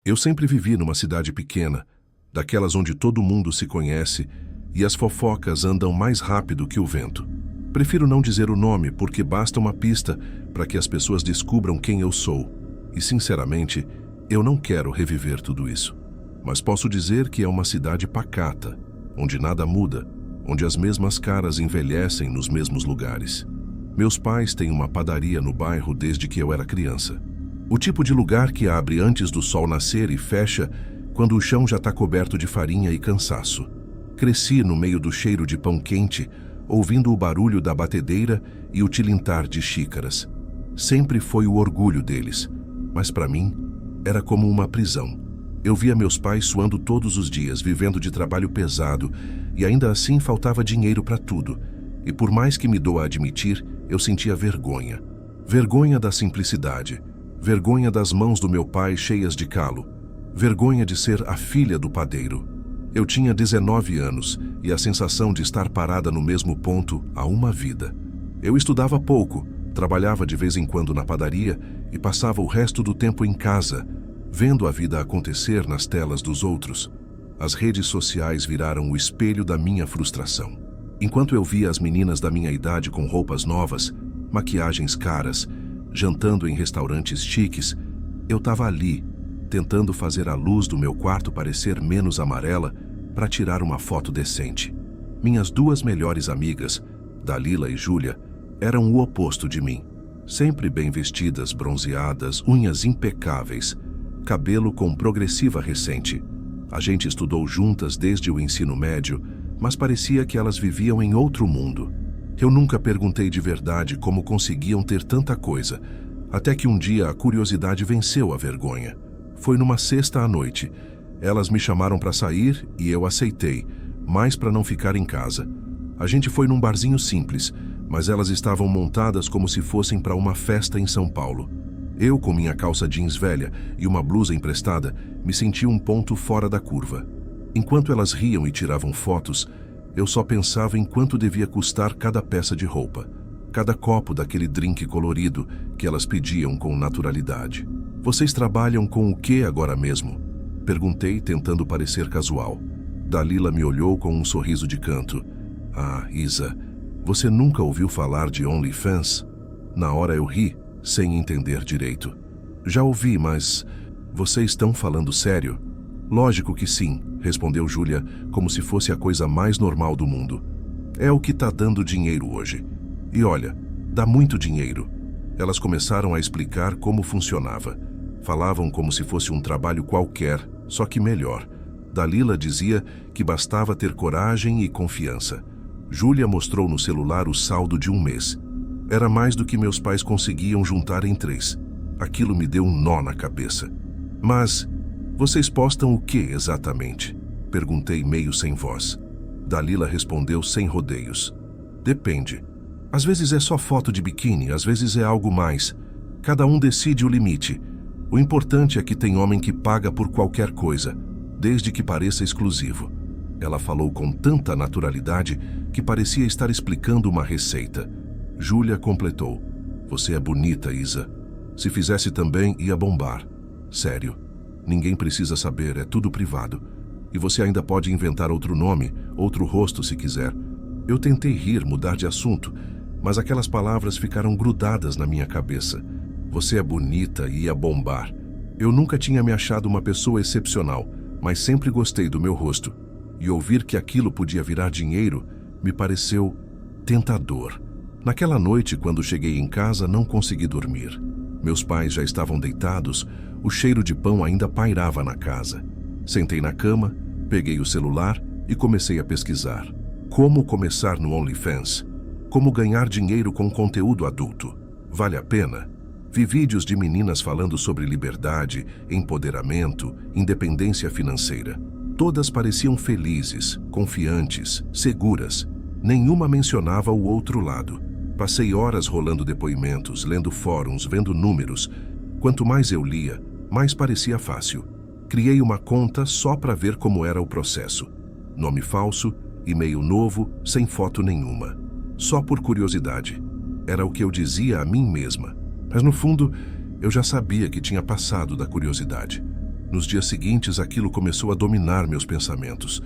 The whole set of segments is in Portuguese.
Eu sempre vivi numa cidade pequena, daquelas onde todo mundo se conhece e as fofocas andam mais rápido que o vento. Prefiro não dizer o nome porque basta uma pista para que as pessoas descubram quem eu sou. E, sinceramente, eu não quero reviver tudo isso. Mas posso dizer que é uma cidade pacata, onde nada muda, onde as mesmas caras envelhecem nos mesmos lugares. Meus pais têm uma padaria no bairro desde que eu era criança. O tipo de lugar que abre antes do sol nascer e fecha quando o chão já está coberto de farinha e cansaço. Cresci no meio do cheiro de pão quente, ouvindo o barulho da batedeira e o tilintar de xícaras. Sempre foi o orgulho deles, mas para mim era como uma prisão. Eu via meus pais suando todos os dias, vivendo de trabalho pesado, e ainda assim faltava dinheiro para tudo. E por mais que me doa admitir, eu sentia vergonha. Vergonha da simplicidade. Vergonha das mãos do meu pai cheias de calo. Vergonha de ser a filha do padeiro. Eu tinha 19 anos e a sensação de estar parada no mesmo ponto há uma vida. Eu estudava pouco, trabalhava de vez em quando na padaria e passava o resto do tempo em casa, vendo a vida acontecer nas telas dos outros. As redes sociais viraram o espelho da minha frustração. Enquanto eu via as meninas da minha idade com roupas novas, maquiagens caras, jantando em restaurantes chiques, eu estava ali, tentando fazer a luz do meu quarto parecer menos amarela para tirar uma foto decente. Minhas duas melhores amigas, Dalila e Júlia, eram o oposto de mim. Sempre bem vestidas, bronzeadas, unhas impecáveis, cabelo com progressiva recente. A gente estudou juntas desde o ensino médio, mas parecia que elas viviam em outro mundo. Eu nunca perguntei de verdade como conseguiam ter tanta coisa, até que um dia a curiosidade venceu a vergonha. Foi numa sexta à noite. Elas me chamaram para sair e eu aceitei, mais para não ficar em casa. A gente foi num barzinho simples, mas elas estavam montadas como se fossem para uma festa em São Paulo. Eu, com minha calça jeans velha e uma blusa emprestada, me senti um ponto fora da curva. Enquanto elas riam e tiravam fotos, eu só pensava em quanto devia custar cada peça de roupa, cada copo daquele drink colorido que elas pediam com naturalidade. Vocês trabalham com o que agora mesmo? Perguntei, tentando parecer casual. Dalila me olhou com um sorriso de canto. Ah, Isa, você nunca ouviu falar de OnlyFans? Na hora eu ri, sem entender direito. Já ouvi, mas vocês estão falando sério? Lógico que sim, respondeu Júlia, como se fosse a coisa mais normal do mundo. É o que tá dando dinheiro hoje. E olha, dá muito dinheiro. Elas começaram a explicar como funcionava. Falavam como se fosse um trabalho qualquer, só que melhor. Dalila dizia que bastava ter coragem e confiança. Júlia mostrou no celular o saldo de um mês. Era mais do que meus pais conseguiam juntar em 3. Aquilo me deu um nó na cabeça. Mas vocês postam o que exatamente? Perguntei meio sem voz. Dalila respondeu sem rodeios. Depende. Às vezes é só foto de biquíni, às vezes é algo mais. Cada um decide o limite. O importante é que tem homem que paga por qualquer coisa, desde que pareça exclusivo. Ela falou com tanta naturalidade que parecia estar explicando uma receita. Júlia completou. Você é bonita, Isa. Se fizesse também, ia bombar. Sério. Ninguém precisa saber, é tudo privado. E você ainda pode inventar outro nome, outro rosto se quiser. Eu tentei rir, mudar de assunto, mas aquelas palavras ficaram grudadas na minha cabeça. Você é bonita e ia bombar. Eu nunca tinha me achado uma pessoa excepcional, mas sempre gostei do meu rosto. E ouvir que aquilo podia virar dinheiro me pareceu tentador. Naquela noite, quando cheguei em casa, não consegui dormir. Meus pais já estavam deitados, o cheiro de pão ainda pairava na casa. Sentei na cama, peguei o celular e comecei a pesquisar. Como começar no OnlyFans? Como ganhar dinheiro com conteúdo adulto? Vale a pena? Vi vídeos de meninas falando sobre liberdade, empoderamento, independência financeira. Todas pareciam felizes, confiantes, seguras. Nenhuma mencionava o outro lado. Passei horas rolando depoimentos, lendo fóruns, vendo números. Quanto mais eu lia, mais parecia fácil. Criei uma conta só para ver como era o processo. Nome falso, e-mail novo, sem foto nenhuma. Só por curiosidade. Era o que eu dizia a mim mesma. Mas no fundo, eu já sabia que tinha passado da curiosidade. Nos dias seguintes, aquilo começou a dominar meus pensamentos.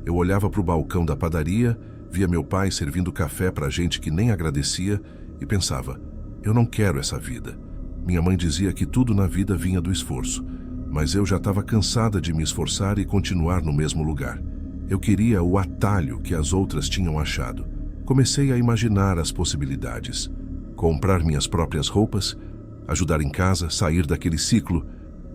Eu olhava para o balcão da padaria, via meu pai servindo café para gente que nem agradecia e pensava, eu não quero essa vida. Minha mãe dizia que tudo na vida vinha do esforço, mas eu já estava cansada de me esforçar e continuar no mesmo lugar. Eu queria o atalho que as outras tinham achado. Comecei a imaginar as possibilidades. Comprar minhas próprias roupas, ajudar em casa, sair daquele ciclo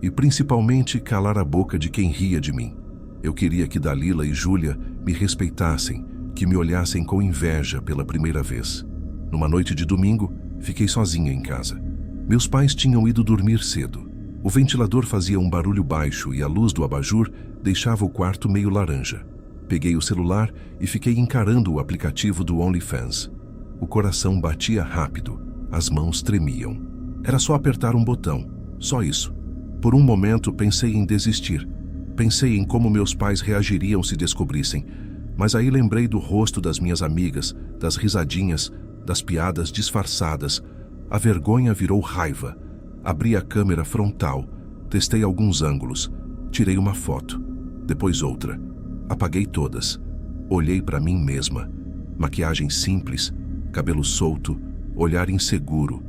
e principalmente calar a boca de quem ria de mim. Eu queria que Dalila e Júlia me respeitassem, que me olhassem com inveja pela primeira vez. Numa noite de domingo, fiquei sozinha em casa. Meus pais tinham ido dormir cedo. O ventilador fazia um barulho baixo e a luz do abajur deixava o quarto meio laranja. Peguei o celular e fiquei encarando o aplicativo do OnlyFans. O coração batia rápido, as mãos tremiam. Era só apertar um botão, só isso. Por um momento pensei em desistir. Pensei em como meus pais reagiriam se descobrissem, mas aí lembrei do rosto das minhas amigas, das risadinhas, das piadas disfarçadas. A vergonha virou raiva. Abri a câmera frontal, testei alguns ângulos, tirei uma foto, depois outra. Apaguei todas. Olhei para mim mesma. Maquiagem simples, cabelo solto, olhar inseguro.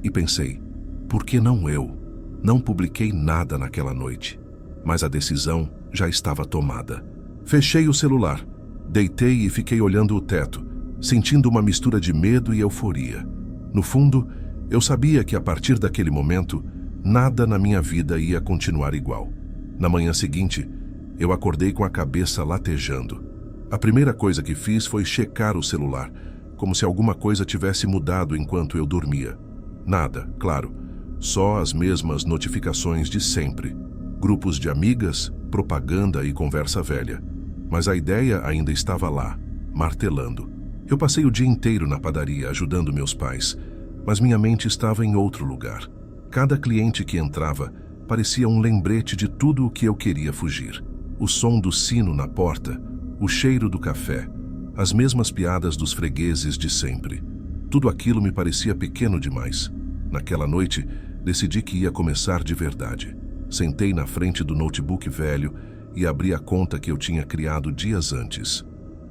E pensei, por que não eu? Não publiquei nada naquela noite. Mas a decisão já estava tomada. Fechei o celular, deitei e fiquei olhando o teto, sentindo uma mistura de medo e euforia. No fundo, eu sabia que a partir daquele momento, nada na minha vida ia continuar igual. Na manhã seguinte, eu acordei com a cabeça latejando. A primeira coisa que fiz foi checar o celular, como se alguma coisa tivesse mudado enquanto eu dormia. Nada, claro, só as mesmas notificações de sempre. Grupos de amigas, propaganda e conversa velha. Mas a ideia ainda estava lá, martelando. Eu passei o dia inteiro na padaria ajudando meus pais, mas minha mente estava em outro lugar. Cada cliente que entrava parecia um lembrete de tudo o que eu queria fugir. O som do sino na porta, o cheiro do café, as mesmas piadas dos fregueses de sempre. Tudo aquilo me parecia pequeno demais. Naquela noite, decidi que ia começar de verdade. Sentei na frente do notebook velho e abri a conta que eu tinha criado dias antes.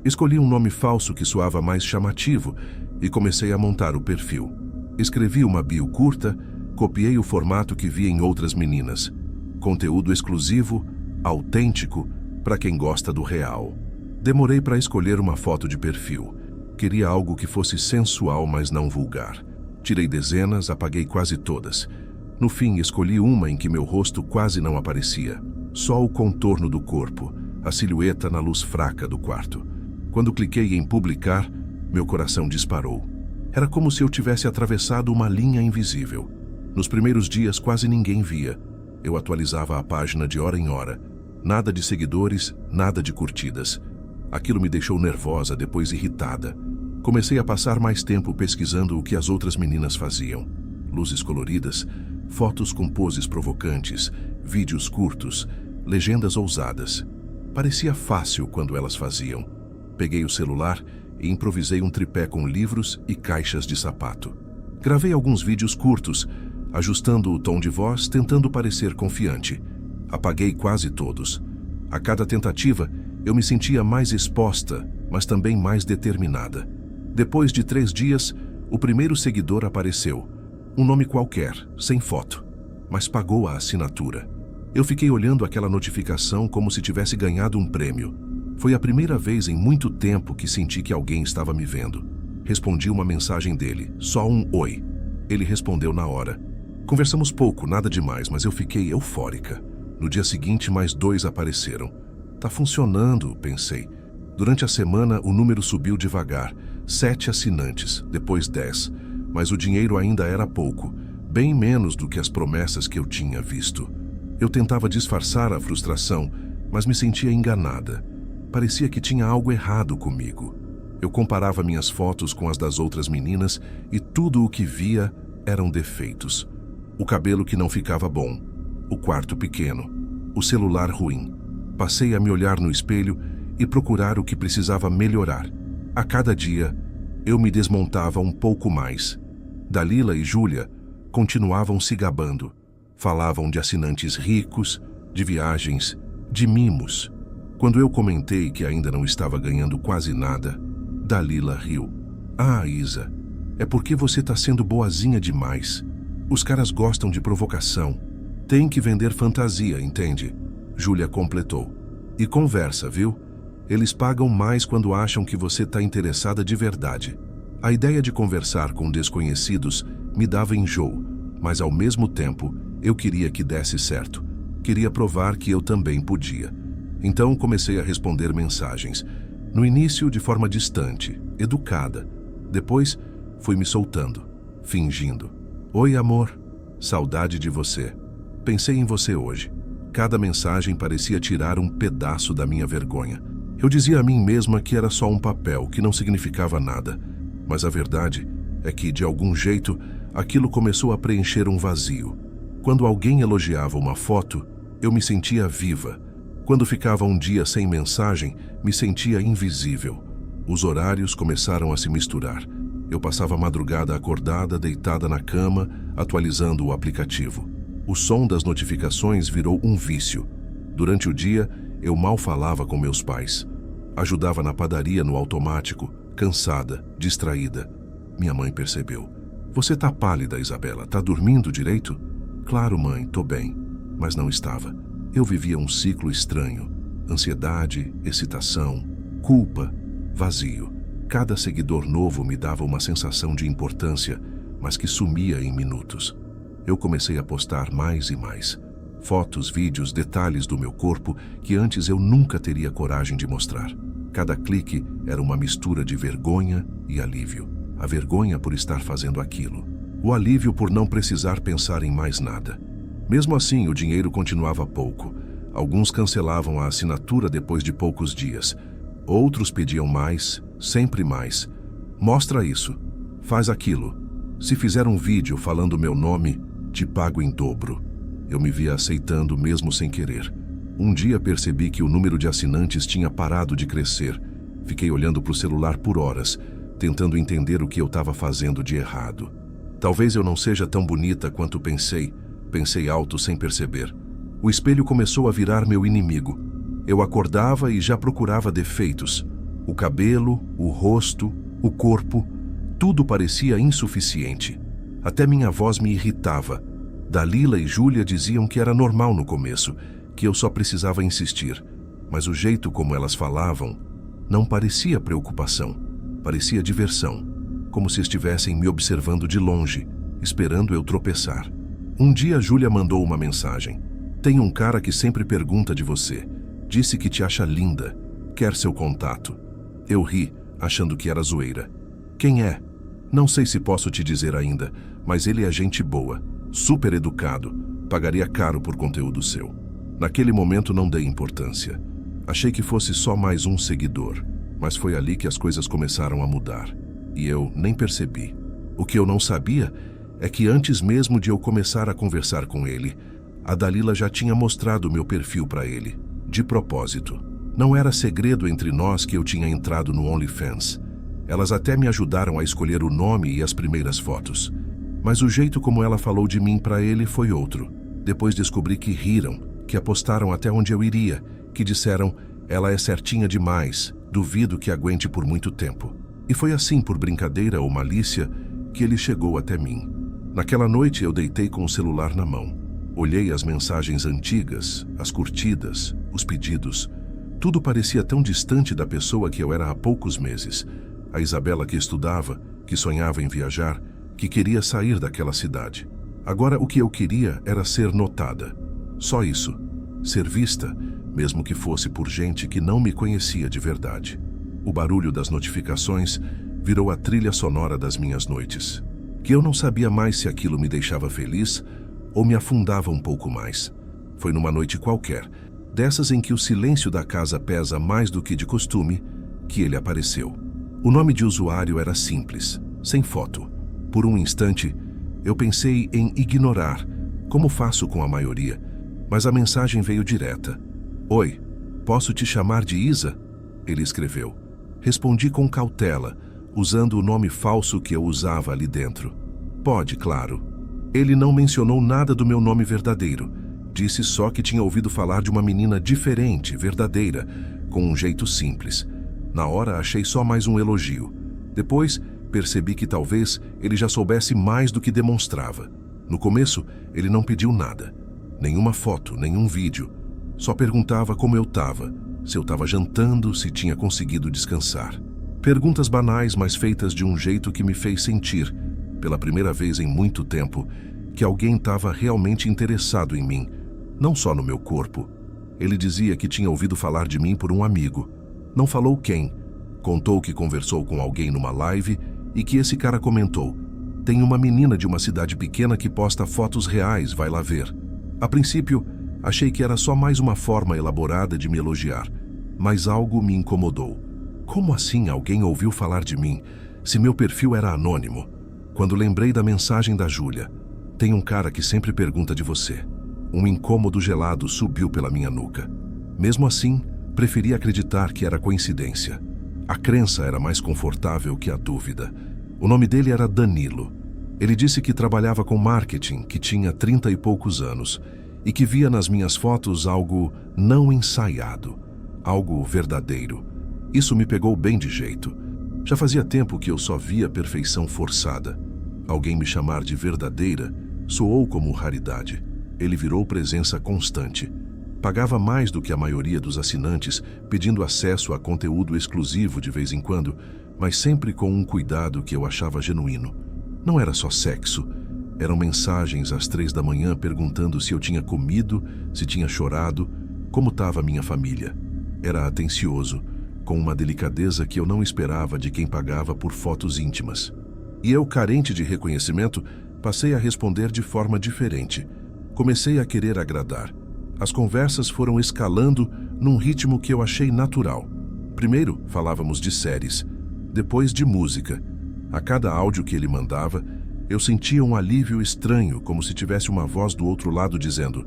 Escolhi um nome falso que soava mais chamativo e comecei a montar o perfil. Escrevi uma bio curta, copiei o formato que vi em outras meninas. Conteúdo exclusivo, autêntico, para quem gosta do real. Demorei para escolher uma foto de perfil. Queria algo que fosse sensual, mas não vulgar. Tirei dezenas, apaguei quase todas. No fim, escolhi uma em que meu rosto quase não aparecia. Só o contorno do corpo, a silhueta na luz fraca do quarto. Quando cliquei em publicar, meu coração disparou. Era como se eu tivesse atravessado uma linha invisível. Nos primeiros dias, quase ninguém via. Eu atualizava a página de hora em hora. Nada de seguidores, nada de curtidas. Aquilo me deixou nervosa, depois irritada. Comecei a passar mais tempo pesquisando o que as outras meninas faziam. Luzes coloridas, fotos com poses provocantes, vídeos curtos, legendas ousadas. Parecia fácil quando elas faziam. Peguei o celular e improvisei um tripé com livros e caixas de sapato. Gravei alguns vídeos curtos, ajustando o tom de voz, tentando parecer confiante. Apaguei quase todos. A cada tentativa, eu me sentia mais exposta, mas também mais determinada. Depois de 3 dias, o primeiro seguidor apareceu. Um nome qualquer, sem foto, mas pagou a assinatura. Eu fiquei olhando aquela notificação como se tivesse ganhado um prêmio. Foi a primeira vez em muito tempo que senti que alguém estava me vendo. Respondi uma mensagem dele, só um oi. Ele respondeu na hora. Conversamos pouco, nada demais, mas eu fiquei eufórica. No dia seguinte, mais 2 apareceram. Tá funcionando, pensei. Durante a semana, o número subiu devagar. 7 assinantes, depois 10. Mas o dinheiro ainda era pouco, bem menos do que as promessas que eu tinha visto. Eu tentava disfarçar a frustração, mas me sentia enganada. Parecia que tinha algo errado comigo. Eu comparava minhas fotos com as das outras meninas e tudo o que via eram defeitos. O cabelo que não ficava bom, o quarto pequeno, o celular ruim. Passei a me olhar no espelho e procurar o que precisava melhorar. A cada dia, eu me desmontava um pouco mais. Dalila e Júlia continuavam se gabando. Falavam de assinantes ricos, de viagens, de mimos. Quando eu comentei que ainda não estava ganhando quase nada, Dalila riu. Ah, Isa, é porque você está sendo boazinha demais. Os caras gostam de provocação. Tem que vender fantasia, entende? Júlia completou. E conversa, viu? Eles pagam mais quando acham que você está interessada de verdade. A ideia de conversar com desconhecidos me dava enjoo, mas ao mesmo tempo eu queria que desse certo. Queria provar que eu também podia. Então comecei a responder mensagens. No início de forma distante, educada. Depois fui me soltando, fingindo. Oi, amor. Saudade de você. Pensei em você hoje. Cada mensagem parecia tirar um pedaço da minha vergonha. Eu dizia a mim mesma que era só um papel, que não significava nada. Mas a verdade é que, de algum jeito, aquilo começou a preencher um vazio. Quando alguém elogiava uma foto, eu me sentia viva. Quando ficava um dia sem mensagem, me sentia invisível. Os horários começaram a se misturar. Eu passava a madrugada acordada, deitada na cama, atualizando o aplicativo. O som das notificações virou um vício. Durante o dia, eu mal falava com meus pais. Ajudava na padaria no automático, cansada, distraída. Minha mãe percebeu. Você tá pálida, Isabela. Tá dormindo direito? Claro, mãe, tô bem. Mas não estava. Eu vivia um ciclo estranho. Ansiedade, excitação, culpa, vazio. Cada seguidor novo me dava uma sensação de importância, mas que sumia em minutos. Eu comecei a postar mais e mais. Fotos, vídeos, detalhes do meu corpo que antes eu nunca teria coragem de mostrar. Cada clique era uma mistura de vergonha e alívio. A vergonha por estar fazendo aquilo. O alívio por não precisar pensar em mais nada. Mesmo assim, o dinheiro continuava pouco. Alguns cancelavam a assinatura depois de poucos dias. Outros pediam mais, sempre mais. Mostra isso. Faz aquilo. Se fizer um vídeo falando meu nome, te pago em dobro. Eu me via aceitando mesmo sem querer. Um dia percebi que o número de assinantes tinha parado de crescer. Fiquei olhando para o celular por horas, tentando entender o que eu estava fazendo de errado. Talvez eu não seja tão bonita quanto pensei alto sem perceber. O espelho começou a virar meu inimigo. Eu acordava e já procurava defeitos. O cabelo, o rosto, o corpo, tudo parecia insuficiente. Até minha voz me irritava. Dalila e Júlia diziam que era normal no começo, que eu só precisava insistir. Mas o jeito como elas falavam não parecia preocupação, parecia diversão, como se estivessem me observando de longe, esperando eu tropeçar. Um dia Júlia mandou uma mensagem. Tem um cara que sempre pergunta de você. Disse que te acha linda. Quer seu contato. Eu ri, achando que era zoeira. Quem é? Não sei se posso te dizer ainda, mas ele é gente boa, super educado. Pagaria caro por conteúdo seu. Naquele momento não dei importância. Achei que fosse só mais um seguidor, mas foi ali que as coisas começaram a mudar. E eu nem percebi. O que eu não sabia é que antes mesmo de eu começar a conversar com ele, a Dalila já tinha mostrado meu perfil para ele, de propósito. Não era segredo entre nós que eu tinha entrado no OnlyFans. Elas até me ajudaram a escolher o nome e as primeiras fotos. Mas o jeito como ela falou de mim para ele foi outro. Depois descobri que riram, que apostaram até onde eu iria, que disseram, ela é certinha demais, duvido que aguente por muito tempo. E foi assim, por brincadeira ou malícia, que ele chegou até mim. Naquela noite eu deitei com o celular na mão. Olhei as mensagens antigas, as curtidas, os pedidos. Tudo parecia tão distante da pessoa que eu era há poucos meses. A Isabela que estudava, que sonhava em viajar, que queria sair daquela cidade. Agora o que eu queria era ser notada. Só isso. Ser vista, mesmo que fosse por gente que não me conhecia de verdade. O barulho das notificações virou a trilha sonora das minhas noites. Que eu não sabia mais se aquilo me deixava feliz ou me afundava um pouco mais. Foi numa noite qualquer, dessas em que o silêncio da casa pesa mais do que de costume, que ele apareceu. O nome de usuário era simples, sem foto. Por um instante, eu pensei em ignorar, como faço com a maioria, mas a mensagem veio direta. Oi, posso te chamar de Isa? Ele escreveu. Respondi com cautela, usando o nome falso que eu usava ali dentro. Pode, claro. Ele não mencionou nada do meu nome verdadeiro. Disse só que tinha ouvido falar de uma menina diferente, verdadeira, com um jeito simples. Na hora achei só mais um elogio. Depois percebi que talvez ele já soubesse mais do que demonstrava. No começo, ele não pediu nada. Nenhuma foto, nenhum vídeo. Só perguntava como eu estava, se eu estava jantando, se tinha conseguido descansar. Perguntas banais, mas feitas de um jeito que me fez sentir, pela primeira vez em muito tempo, que alguém estava realmente interessado em mim, não só no meu corpo. Ele dizia que tinha ouvido falar de mim por um amigo. Não falou quem. Contou que conversou com alguém numa live e que esse cara comentou: "Tem uma menina de uma cidade pequena que posta fotos reais, vai lá ver." A princípio, achei que era só mais uma forma elaborada de me elogiar, mas algo me incomodou. Como assim alguém ouviu falar de mim, se meu perfil era anônimo? Quando lembrei da mensagem da Júlia: "Tem um cara que sempre pergunta de você." Um incômodo gelado subiu pela minha nuca. Mesmo assim, preferi acreditar que era coincidência. A crença era mais confortável que a dúvida. O nome dele era Danilo. Ele disse que trabalhava com marketing, que tinha 30 e poucos anos, e que via nas minhas fotos algo não ensaiado, algo verdadeiro. Isso me pegou bem de jeito. Já fazia tempo que eu só via perfeição forçada. Alguém me chamar de verdadeira soou como raridade. Ele virou presença constante. Pagava mais do que a maioria dos assinantes, pedindo acesso a conteúdo exclusivo de vez em quando, mas sempre com um cuidado que eu achava genuíno. Não era só sexo. Eram mensagens às 3 da manhã perguntando se eu tinha comido, se tinha chorado, como estava minha família. Era atencioso, com uma delicadeza que eu não esperava de quem pagava por fotos íntimas. E eu, carente de reconhecimento, passei a responder de forma diferente. Comecei a querer agradar. As conversas foram escalando num ritmo que eu achei natural. Primeiro, falávamos de séries, depois de música. A cada áudio que ele mandava, eu sentia um alívio estranho, como se tivesse uma voz do outro lado dizendo: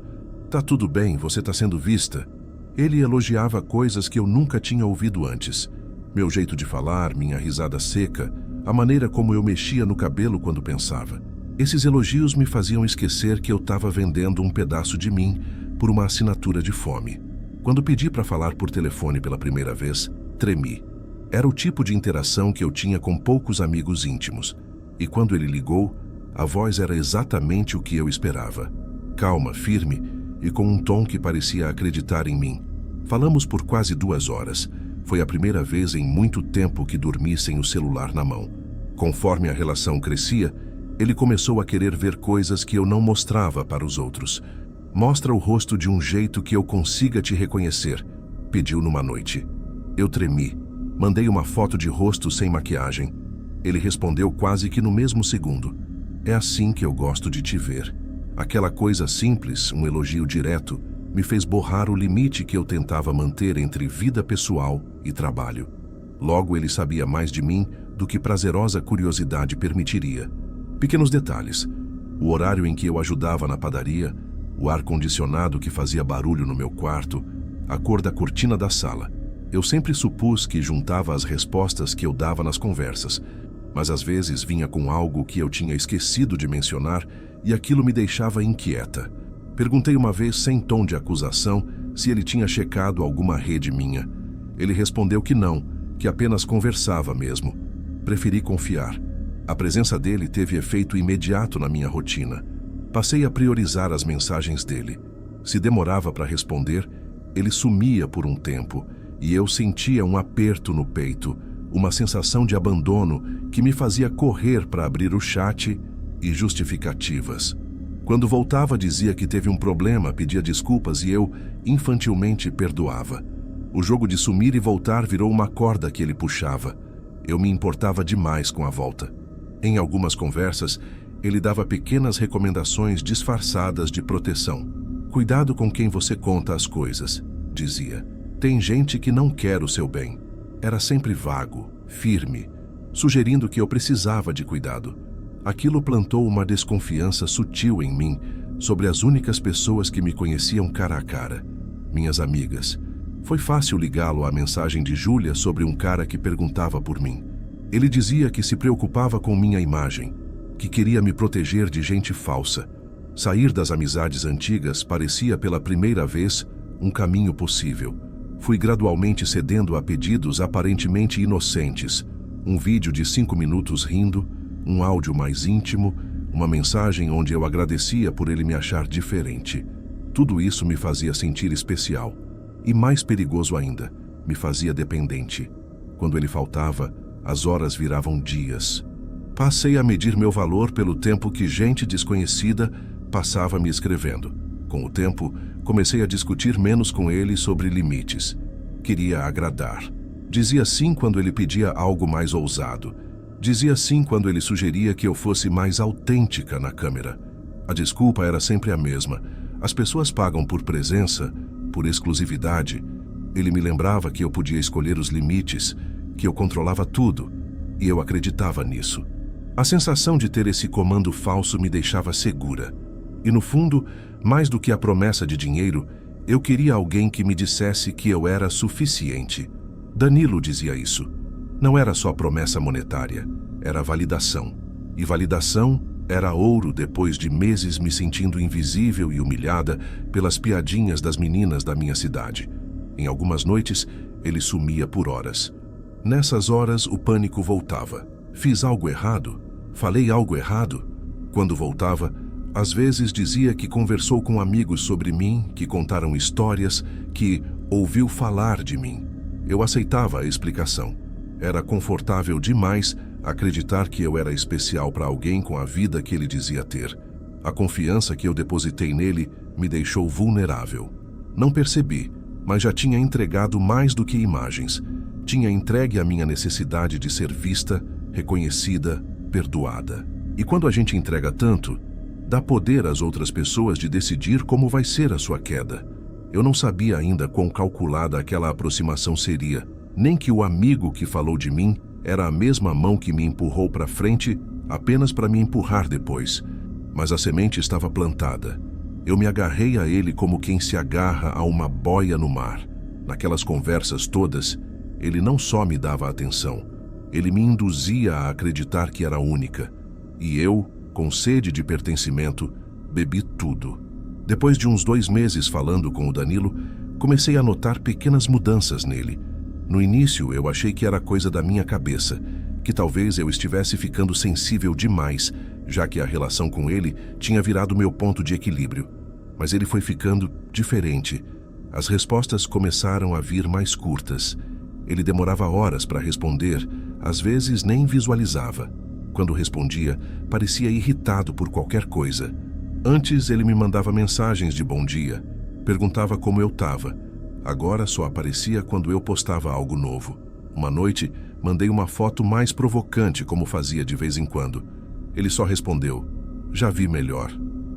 "Tá tudo bem, você tá sendo vista." Ele elogiava coisas que eu nunca tinha ouvido antes. Meu jeito de falar, minha risada seca, a maneira como eu mexia no cabelo quando pensava. Esses elogios me faziam esquecer que eu estava vendendo um pedaço de mim por uma assinatura de fome. Quando pedi para falar por telefone pela primeira vez, tremi. Era o tipo de interação que eu tinha com poucos amigos íntimos. E quando ele ligou, a voz era exatamente o que eu esperava. Calma, firme e com um tom que parecia acreditar em mim. Falamos por quase 2 horas. Foi a primeira vez em muito tempo que dormi sem o celular na mão. Conforme a relação crescia, ele começou a querer ver coisas que eu não mostrava para os outros. "Mostra o rosto de um jeito que eu consiga te reconhecer", pediu numa noite. Eu tremi. Mandei uma foto de rosto sem maquiagem. Ele respondeu quase que no mesmo segundo: "É assim que eu gosto de te ver." Aquela coisa simples, um elogio direto, me fez borrar o limite que eu tentava manter entre vida pessoal e trabalho. Logo, ele sabia mais de mim do que prazerosa curiosidade permitiria. Pequenos detalhes: o horário em que eu ajudava na padaria, o ar-condicionado que fazia barulho no meu quarto, a cor da cortina da sala. Eu sempre supus que juntava as respostas que eu dava nas conversas, mas às vezes vinha com algo que eu tinha esquecido de mencionar e aquilo me deixava inquieta. Perguntei uma vez, sem tom de acusação, se ele tinha checado alguma rede minha. Ele respondeu que não, que apenas conversava mesmo. Preferi confiar. A presença dele teve efeito imediato na minha rotina. Passei a priorizar as mensagens dele. Se demorava para responder, ele sumia por um tempo, e eu sentia um aperto no peito, uma sensação de abandono que me fazia correr para abrir o chat e justificativas. Quando voltava, dizia que teve um problema, pedia desculpas e eu, infantilmente, perdoava. O jogo de sumir e voltar virou uma corda que ele puxava. Eu me importava demais com a volta. Em algumas conversas, ele dava pequenas recomendações disfarçadas de proteção. "Cuidado com quem você conta as coisas", dizia. "Tem gente que não quer o seu bem." Era sempre vago, firme, sugerindo que eu precisava de cuidado. Aquilo plantou uma desconfiança sutil em mim sobre as únicas pessoas que me conheciam cara a cara, minhas amigas. Foi fácil ligá-lo à mensagem de Júlia sobre um cara que perguntava por mim. Ele dizia que se preocupava com minha imagem, que queria me proteger de gente falsa. Sair das amizades antigas parecia pela primeira vez um caminho possível. Fui gradualmente cedendo a pedidos aparentemente inocentes. Um vídeo de 5 minutos rindo, um áudio mais íntimo, uma mensagem onde eu agradecia por ele me achar diferente. Tudo isso me fazia sentir especial. E mais perigoso ainda, me fazia dependente. Quando ele faltava, as horas viravam dias. Passei a medir meu valor pelo tempo que gente desconhecida passava me escrevendo. Com o tempo, comecei a discutir menos com ele sobre limites. Queria agradar. Dizia sim quando ele pedia algo mais ousado. Dizia sim quando ele sugeria que eu fosse mais autêntica na câmera. A desculpa era sempre a mesma. As pessoas pagam por presença, por exclusividade. Ele me lembrava que eu podia escolher os limites, que eu controlava tudo, e eu acreditava nisso. A sensação de ter esse comando falso me deixava segura. E no fundo, mais do que a promessa de dinheiro, eu queria alguém que me dissesse que eu era suficiente. Danilo dizia isso. Não era só promessa monetária, era validação. E validação era ouro depois de meses me sentindo invisível e humilhada pelas piadinhas das meninas da minha cidade. Em algumas noites, ele sumia por horas. Nessas horas, o pânico voltava. Fiz algo errado? Falei algo errado? Quando voltava, às vezes dizia que conversou com amigos sobre mim, que contaram histórias, que ouviu falar de mim. Eu aceitava a explicação. Era confortável demais acreditar que eu era especial para alguém com a vida que ele dizia ter. A confiança que eu depositei nele me deixou vulnerável. Não percebi, mas já tinha entregado mais do que imagens. Tinha entregue a minha necessidade de ser vista, reconhecida, perdoada. E quando a gente entrega tanto, dá poder às outras pessoas de decidir como vai ser a sua queda. Eu não sabia ainda quão calculada aquela aproximação seria, nem que o amigo que falou de mim era a mesma mão que me empurrou para frente apenas para me empurrar depois. Mas a semente estava plantada. Eu me agarrei a ele como quem se agarra a uma boia no mar. Naquelas conversas todas, ele não só me dava atenção, ele me induzia a acreditar que era única. E eu, com sede de pertencimento, bebi tudo. Depois de uns 2 meses falando com o Danilo, comecei a notar pequenas mudanças nele. No início, eu achei que era coisa da minha cabeça, que talvez eu estivesse ficando sensível demais, já que a relação com ele tinha virado meu ponto de equilíbrio. Mas ele foi ficando diferente. As respostas começaram a vir mais curtas. Ele demorava horas para responder, às vezes nem visualizava. Quando respondia, parecia irritado por qualquer coisa. Antes, ele me mandava mensagens de bom dia, perguntava como eu estava. Agora só aparecia quando eu postava algo novo. Uma noite, mandei uma foto mais provocante, como fazia de vez em quando. Ele só respondeu, "Já vi melhor."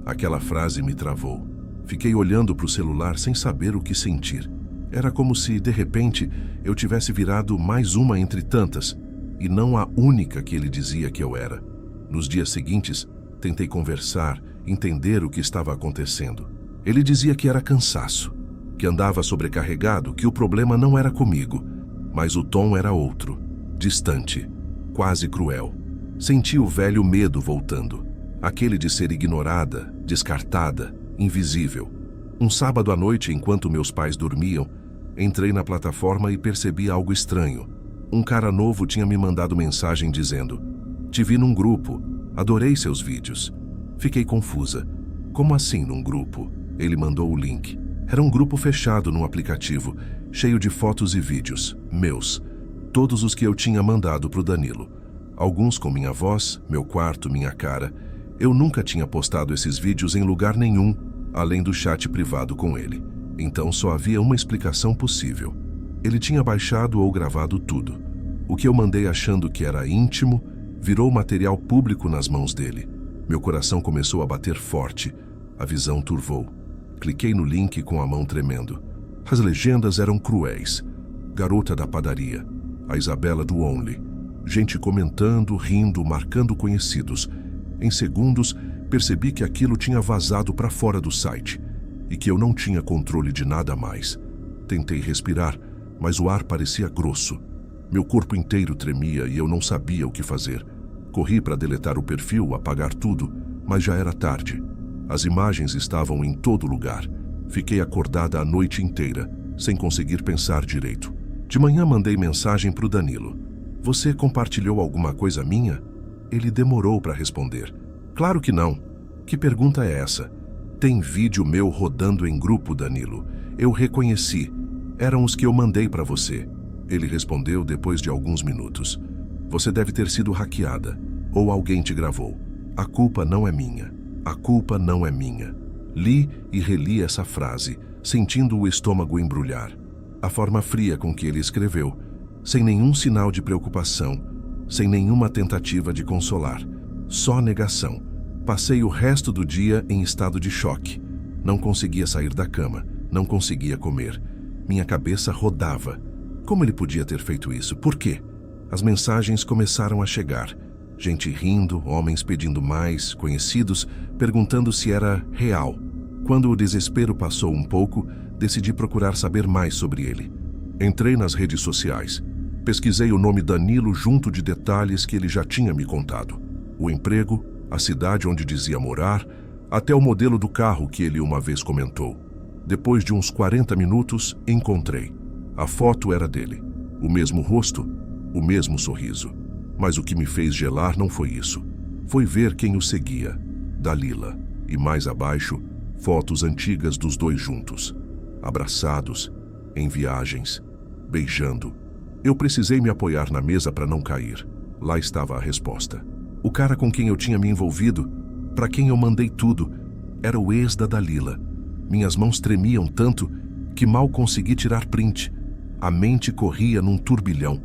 Aquela frase me travou. Fiquei olhando para o celular sem saber o que sentir. Era como se, de repente, eu tivesse virado mais uma entre tantas, e não a única que ele dizia que eu era. Nos dias seguintes, tentei conversar, entender o que estava acontecendo. Ele dizia que era cansaço, que andava sobrecarregado, que o problema não era comigo, mas o tom era outro, distante, quase cruel. Senti o velho medo voltando, aquele de ser ignorada, descartada, invisível. Um sábado à noite, enquanto meus pais dormiam, entrei na plataforma e percebi algo estranho. Um cara novo tinha me mandado mensagem dizendo, "Te vi num grupo, adorei seus vídeos." Fiquei confusa. Como assim num grupo? Ele mandou o link. Era um grupo fechado no aplicativo, cheio de fotos e vídeos, meus. Todos os que eu tinha mandado para o Danilo. Alguns com minha voz, meu quarto, minha cara. Eu nunca tinha postado esses vídeos em lugar nenhum, além do chat privado com ele. Então só havia uma explicação possível. Ele tinha baixado ou gravado tudo. O que eu mandei achando que era íntimo, virou material público nas mãos dele. Meu coração começou a bater forte. A visão turvou. Cliquei no link com a mão tremendo. As legendas eram cruéis. Garota da padaria. A Isabela do Only. Gente comentando, rindo, marcando conhecidos. Em segundos, percebi que aquilo tinha vazado para fora do site e que eu não tinha controle de nada mais. Tentei respirar, mas o ar parecia grosso. Meu corpo inteiro tremia e eu não sabia o que fazer. Corri para deletar o perfil, apagar tudo, mas já era tarde. As imagens estavam em todo lugar. Fiquei acordada a noite inteira, sem conseguir pensar direito. De manhã mandei mensagem para o Danilo. Você compartilhou alguma coisa minha? Ele demorou para responder. Claro que não. Que pergunta é essa? Tem vídeo meu rodando em grupo, Danilo. Eu reconheci. Eram os que eu mandei para você. Ele respondeu depois de alguns minutos. Você deve ter sido hackeada. Ou alguém te gravou. A culpa não é minha. A culpa não é minha. Li e reli essa frase, sentindo o estômago embrulhar. A forma fria com que ele escreveu, sem nenhum sinal de preocupação, sem nenhuma tentativa de consolar. Só negação. Passei o resto do dia em estado de choque. Não conseguia sair da cama, não conseguia comer. Minha cabeça rodava. Como ele podia ter feito isso? Por quê? As mensagens começaram a chegar. Gente rindo, homens pedindo mais, conhecidos, perguntando se era real. Quando o desespero passou um pouco, decidi procurar saber mais sobre ele. Entrei nas redes sociais. Pesquisei o nome Danilo junto de detalhes que ele já tinha me contado. O emprego, a cidade onde dizia morar, até o modelo do carro que ele uma vez comentou. Depois de uns 40 minutos, encontrei. A foto era dele. O mesmo rosto, o mesmo sorriso. Mas o que me fez gelar não foi isso. Foi ver quem o seguia. Dalila. E mais abaixo, fotos antigas dos dois juntos. Abraçados, em viagens, beijando. Eu precisei me apoiar na mesa para não cair. Lá estava a resposta. O cara com quem eu tinha me envolvido, para quem eu mandei tudo, era o ex da Dalila. Minhas mãos tremiam tanto que mal consegui tirar print. A mente corria num turbilhão.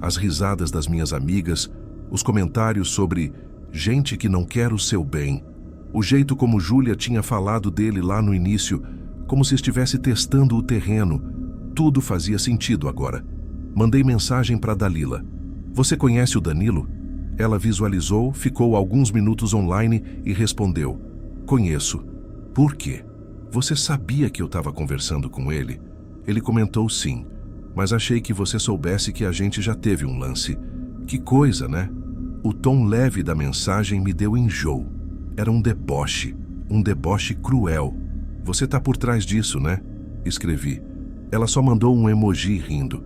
As risadas das minhas amigas, os comentários sobre gente que não quer o seu bem, o jeito como Júlia tinha falado dele lá no início, como se estivesse testando o terreno, tudo fazia sentido agora. Mandei mensagem para Dalila. Você conhece o Danilo? Ela visualizou, ficou alguns minutos online e respondeu. Conheço. Por quê? Você sabia que eu estava conversando com ele? Ele comentou sim. Mas achei que você soubesse que a gente já teve um lance. Que coisa, né? O tom leve da mensagem me deu enjoo. Era um deboche cruel. Você tá por trás disso, né? Escrevi. Ela só mandou um emoji rindo.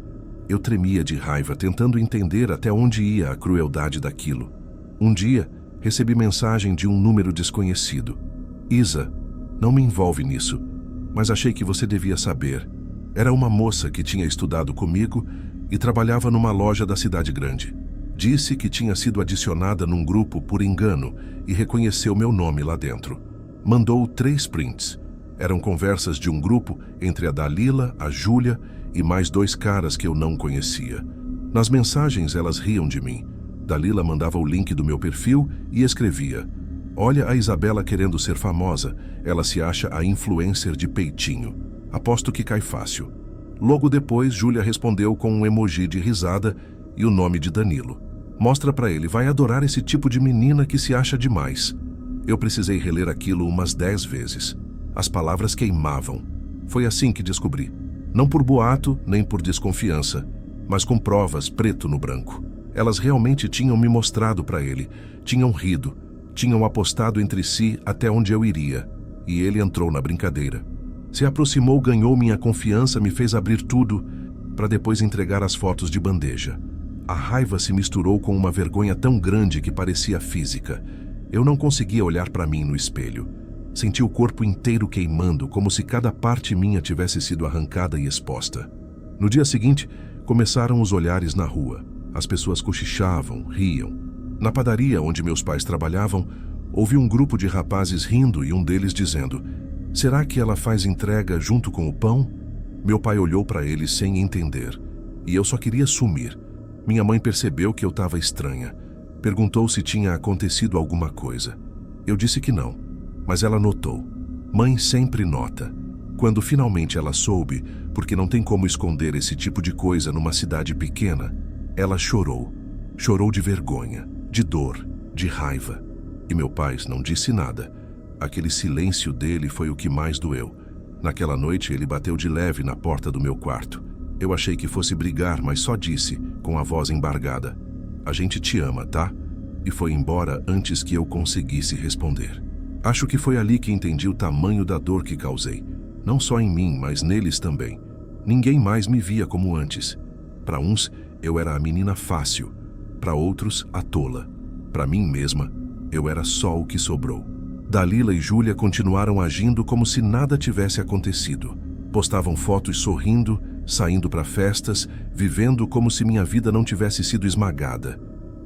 Eu tremia de raiva, tentando entender até onde ia a crueldade daquilo. Um dia, recebi mensagem de um número desconhecido. Isa, não me envolve nisso, mas achei que você devia saber. Era uma moça que tinha estudado comigo e trabalhava numa loja da cidade grande. Disse que tinha sido adicionada num grupo por engano e reconheceu meu nome lá dentro. Mandou 3 prints. Eram conversas de um grupo entre a Dalila, a Júlia e mais 2 caras que eu não conhecia. Nas mensagens elas riam de mim. Dalila mandava o link do meu perfil e escrevia: olha a Isabela querendo ser famosa, ela se acha a influencer de peitinho. Aposto que cai fácil. Logo depois, Júlia respondeu com um emoji de risada e o nome de Danilo. Mostra pra ele, vai adorar esse tipo de menina que se acha demais. Eu precisei reler aquilo umas 10 vezes. As palavras queimavam. Foi assim que descobri. Não por boato, nem por desconfiança, mas com provas preto no branco. Elas realmente tinham me mostrado pra ele, tinham rido, tinham apostado entre si até onde eu iria, e ele entrou na brincadeira. Se aproximou, ganhou minha confiança, me fez abrir tudo, para depois entregar as fotos de bandeja. A raiva se misturou com uma vergonha tão grande que parecia física. Eu não conseguia olhar para mim no espelho. Senti o corpo inteiro queimando, como se cada parte minha tivesse sido arrancada e exposta. No dia seguinte, começaram os olhares na rua. As pessoas cochichavam, riam. Na padaria onde meus pais trabalhavam, ouvi um grupo de rapazes rindo e um deles dizendo: será que ela faz entrega junto com o pão? Meu pai olhou para ele sem entender. E eu só queria sumir. Minha mãe percebeu que eu estava estranha. Perguntou se tinha acontecido alguma coisa. Eu disse que não, mas ela notou. Mãe sempre nota. Quando finalmente ela soube, porque não tem como esconder esse tipo de coisa numa cidade pequena, ela chorou. Chorou de vergonha, de dor, de raiva. E meu pai não disse nada. Aquele silêncio dele foi o que mais doeu. Naquela noite ele bateu de leve na porta do meu quarto. Eu achei que fosse brigar, mas só disse, com a voz embargada: a gente te ama, tá? E foi embora antes que eu conseguisse responder. Acho que foi ali que entendi o tamanho da dor que causei. Não só em mim, mas neles também. Ninguém mais me via como antes. Para uns, eu era a menina fácil. Para outros, a tola. Para mim mesma, eu era só o que sobrou. Dalila e Júlia continuaram agindo como se nada tivesse acontecido. Postavam fotos sorrindo, saindo para festas, vivendo como se minha vida não tivesse sido esmagada.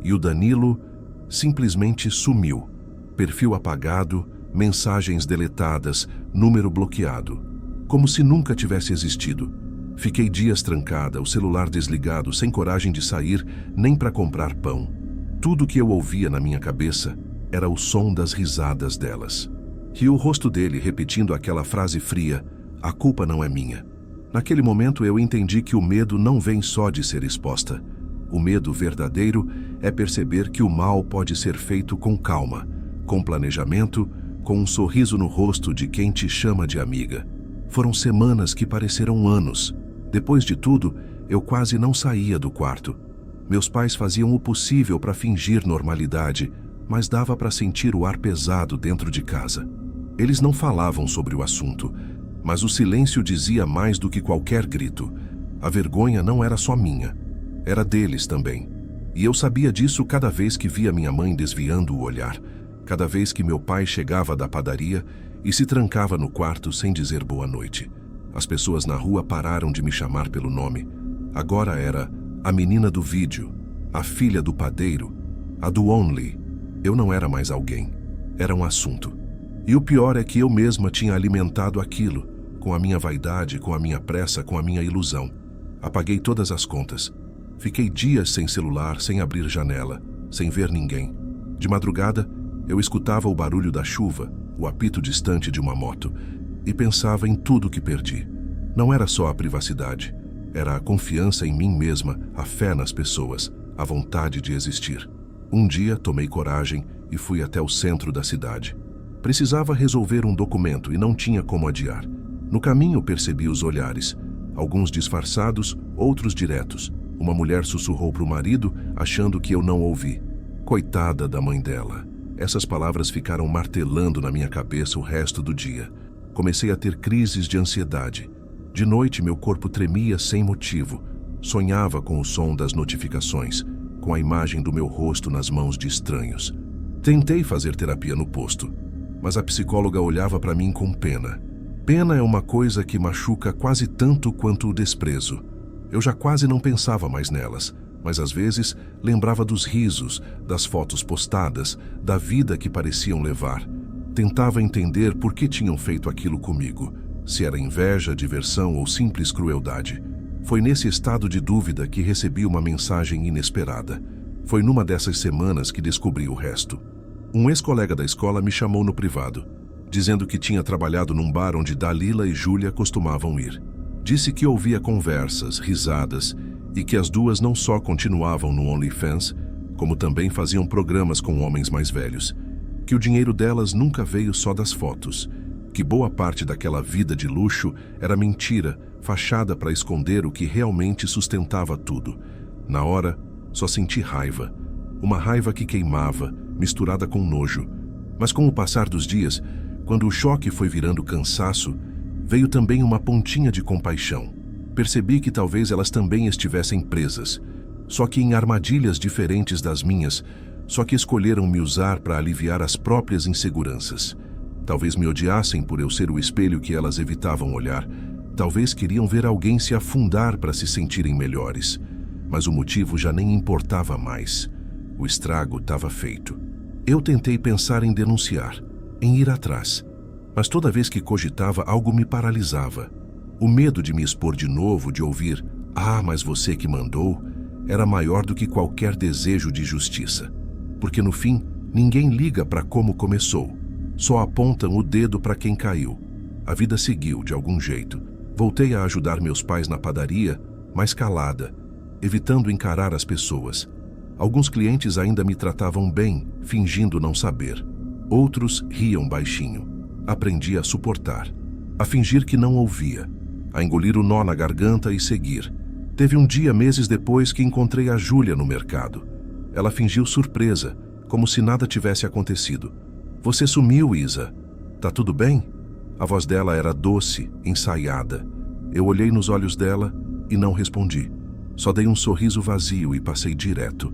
E o Danilo simplesmente sumiu. Perfil apagado, mensagens deletadas, número bloqueado. Como se nunca tivesse existido. Fiquei dias trancada, o celular desligado, sem coragem de sair, nem para comprar pão. Tudo que eu ouvia na minha cabeça era o som das risadas delas. E o rosto dele repetindo aquela frase fria: "A culpa não é minha." Naquele momento eu entendi que o medo não vem só de ser exposta. O medo verdadeiro é perceber que o mal pode ser feito com calma, com planejamento, com um sorriso no rosto de quem te chama de amiga. Foram semanas que pareceram anos. Depois de tudo, eu quase não saía do quarto. Meus pais faziam o possível para fingir normalidade, mas dava para sentir o ar pesado dentro de casa. Eles não falavam sobre o assunto, mas o silêncio dizia mais do que qualquer grito. A vergonha não era só minha, era deles também. E eu sabia disso cada vez que via minha mãe desviando o olhar, cada vez que meu pai chegava da padaria e se trancava no quarto sem dizer boa noite. As pessoas na rua pararam de me chamar pelo nome. Agora era a menina do vídeo, a filha do padeiro, a do Only. Eu não era mais alguém, era um assunto. E o pior é que eu mesma tinha alimentado aquilo, com a minha vaidade, com a minha pressa, com a minha ilusão. Apaguei todas as contas. Fiquei dias sem celular, sem abrir janela, sem ver ninguém. De madrugada, eu escutava o barulho da chuva, o apito distante de uma moto, e pensava em tudo que perdi. Não era só a privacidade, era a confiança em mim mesma, a fé nas pessoas, a vontade de existir. Um dia tomei coragem e fui até o centro da cidade. Precisava resolver um documento e não tinha como adiar. No caminho percebi os olhares, alguns disfarçados, outros diretos. Uma mulher sussurrou para o marido, achando que eu não ouvi. Coitada da mãe dela. Essas palavras ficaram martelando na minha cabeça o resto do dia. Comecei a ter crises de ansiedade. De noite, meu corpo tremia sem motivo. Sonhava com o som das notificações, com a imagem do meu rosto nas mãos de estranhos. Tentei fazer terapia no posto, mas a psicóloga olhava para mim com pena. Pena é uma coisa que machuca quase tanto quanto o desprezo. Eu já quase não pensava mais nelas, mas às vezes lembrava dos risos, das fotos postadas, da vida que pareciam levar. Tentava entender por que tinham feito aquilo comigo, se era inveja, diversão ou simples crueldade. Foi nesse estado de dúvida que recebi uma mensagem inesperada. Foi numa dessas semanas que descobri o resto. Um ex-colega da escola me chamou no privado, dizendo que tinha trabalhado num bar onde Dalila e Júlia costumavam ir. Disse que ouvia conversas, risadas, e que as duas não só continuavam no OnlyFans, como também faziam programas com homens mais velhos. Que o dinheiro delas nunca veio só das fotos, que boa parte daquela vida de luxo era mentira, fachada para esconder o que realmente sustentava tudo. Na hora, só senti raiva. Uma raiva que queimava, misturada com nojo. Mas com o passar dos dias, quando o choque foi virando cansaço, veio também uma pontinha de compaixão. Percebi que talvez elas também estivessem presas, só que em armadilhas diferentes das minhas, só que escolheram me usar para aliviar as próprias inseguranças. Talvez me odiassem por eu ser o espelho que elas evitavam olhar. Talvez queriam ver alguém se afundar para se sentirem melhores. Mas o motivo já nem importava mais. O estrago estava feito. Eu tentei pensar em denunciar, em ir atrás. Mas toda vez que cogitava, algo me paralisava. O medo de me expor de novo, de ouvir "Ah, mas você que mandou", era maior do que qualquer desejo de justiça. Porque no fim, ninguém liga para como começou. Só apontam o dedo para quem caiu. A vida seguiu de algum jeito. Voltei a ajudar meus pais na padaria, mas calada, evitando encarar as pessoas. Alguns clientes ainda me tratavam bem, fingindo não saber. Outros riam baixinho. Aprendi a suportar, a fingir que não ouvia, a engolir o nó na garganta e seguir. Teve um dia, meses depois, que encontrei a Júlia no mercado. Ela fingiu surpresa, como se nada tivesse acontecido. Você sumiu, Isa. Tá tudo bem? A voz dela era doce, ensaiada. Eu olhei nos olhos dela e não respondi. Só dei um sorriso vazio e passei direto.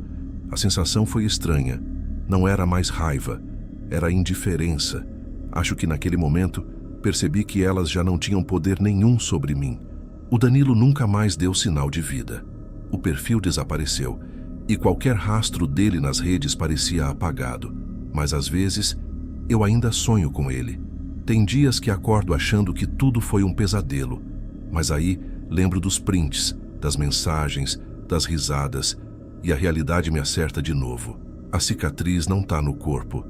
A sensação foi estranha. Não era mais raiva, era indiferença. Acho que naquele momento percebi que elas já não tinham poder nenhum sobre mim. O Danilo nunca mais deu sinal de vida. O perfil desapareceu e qualquer rastro dele nas redes parecia apagado. Mas às vezes, eu ainda sonho com ele. Tem dias que acordo achando que tudo foi um pesadelo. Mas aí lembro dos prints, das mensagens, das risadas, e a realidade me acerta de novo. A cicatriz não tá no corpo,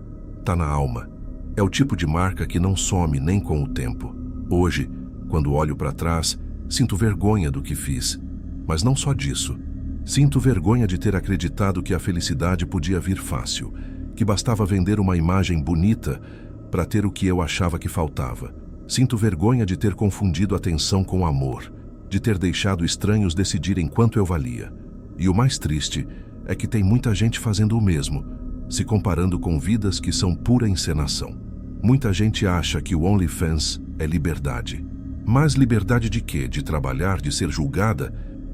tá na alma. É o tipo de marca que não some nem com o tempo. Hoje, quando olho para trás, sinto vergonha do que fiz. Mas não só disso. Sinto vergonha de ter acreditado que a felicidade podia vir fácil, que bastava vender uma imagem bonita para ter o que eu achava que faltava. Sinto vergonha de ter confundido atenção com amor, de ter deixado estranhos decidirem quanto eu valia. E o mais triste é que tem muita gente fazendo o mesmo, se comparando com vidas que são pura encenação. Muita gente acha que o OnlyFans é liberdade. Mas liberdade de quê? De trabalhar, de ser julgada?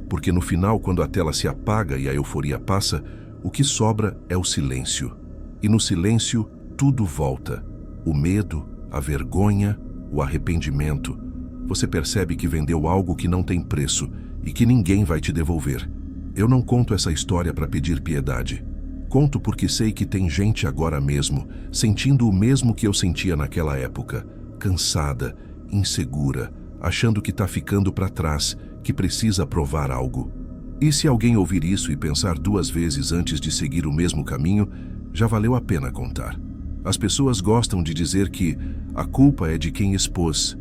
Porque no final, quando a tela se apaga e a euforia passa, o que sobra é o silêncio. E no silêncio, tudo volta. O medo, a vergonha, o arrependimento. Você percebe que vendeu algo que não tem preço e que ninguém vai te devolver. Eu não conto essa história para pedir piedade. Conto porque sei que tem gente agora mesmo, sentindo o mesmo que eu sentia naquela época. Cansada, insegura, achando que está ficando para trás, que precisa provar algo. E se alguém ouvir isso e pensar duas vezes antes de seguir o mesmo caminho, já valeu a pena contar. As pessoas gostam de dizer que a culpa é de quem expôs,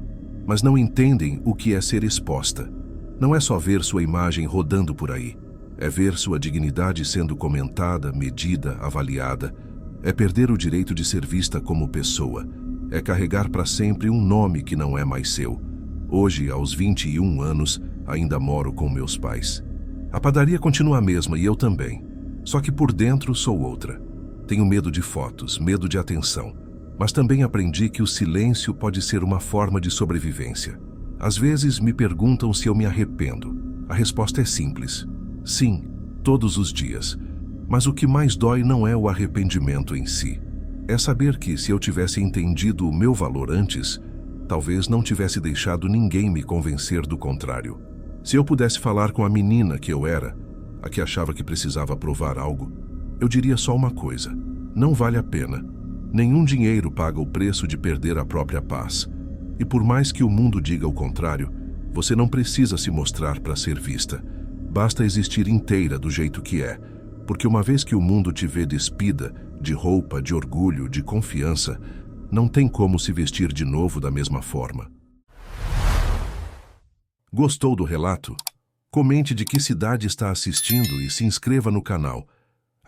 mas não entendem o que é ser exposta. Não é só ver sua imagem rodando por aí. É ver sua dignidade sendo comentada, medida, avaliada. É perder o direito de ser vista como pessoa. É carregar para sempre um nome que não é mais seu. Hoje, aos 21 anos, ainda moro com meus pais. A padaria continua a mesma e eu também. Só que por dentro sou outra. Tenho medo de fotos, medo de atenção. Mas também aprendi que o silêncio pode ser uma forma de sobrevivência. Às vezes me perguntam se eu me arrependo. A resposta é simples. Sim, todos os dias. Mas o que mais dói não é o arrependimento em si. É saber que, se eu tivesse entendido o meu valor antes, talvez não tivesse deixado ninguém me convencer do contrário. Se eu pudesse falar com a menina que eu era, a que achava que precisava provar algo, eu diria só uma coisa: não vale a pena. Nenhum dinheiro paga o preço de perder a própria paz. E por mais que o mundo diga o contrário, você não precisa se mostrar para ser vista. Basta existir inteira do jeito que é, porque uma vez que o mundo te vê despida, de roupa, de orgulho, de confiança, não tem como se vestir de novo da mesma forma. Gostou do relato? Comente de que cidade está assistindo e se inscreva no canal.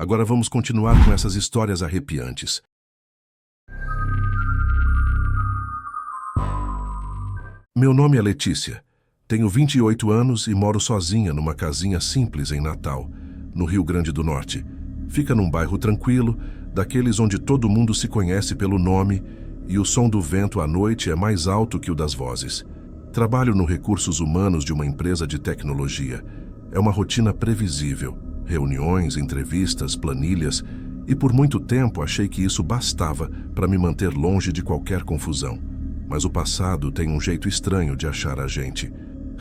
Agora vamos continuar com essas histórias arrepiantes. Meu nome é Letícia. Tenho 28 anos e moro sozinha numa casinha simples em Natal, no Rio Grande do Norte. Fica num bairro tranquilo, daqueles onde todo mundo se conhece pelo nome e o som do vento à noite é mais alto que o das vozes. Trabalho no recursos humanos de uma empresa de tecnologia. É uma rotina previsível. Reuniões, entrevistas, planilhas, e por muito tempo achei que isso bastava para me manter longe de qualquer confusão. Mas o passado tem um jeito estranho de achar a gente.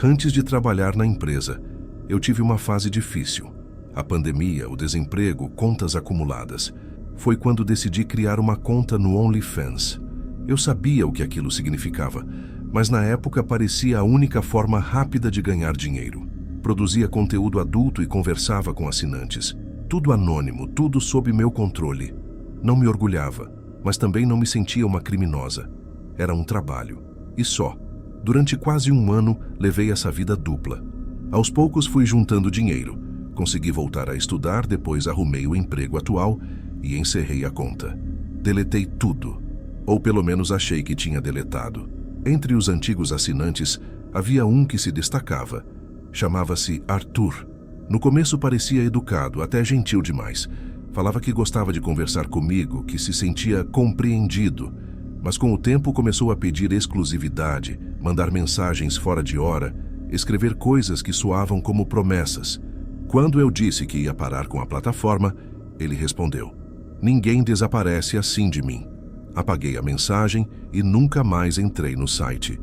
Antes de trabalhar na empresa, eu tive uma fase difícil. A pandemia, o desemprego, contas acumuladas. Foi quando decidi criar uma conta no OnlyFans. Eu sabia o que aquilo significava, mas na época parecia a única forma rápida de ganhar dinheiro. Produzia conteúdo adulto e conversava com assinantes. Tudo anônimo, tudo sob meu controle. Não me orgulhava, mas também não me sentia uma criminosa. Era um trabalho. E só. Durante quase um ano, levei essa vida dupla. Aos poucos fui juntando dinheiro. Consegui voltar a estudar, depois arrumei o emprego atual e encerrei a conta. Deletei tudo. Ou pelo menos achei que tinha deletado. Entre os antigos assinantes, havia um que se destacava. Chamava-se Arthur. No começo parecia educado, até gentil demais. Falava que gostava de conversar comigo, que se sentia compreendido, mas com o tempo começou a pedir exclusividade, mandar mensagens fora de hora, escrever coisas que soavam como promessas. Quando eu disse que ia parar com a plataforma, ele respondeu: "Ninguém desaparece assim de mim." Apaguei a mensagem e nunca mais entrei no site.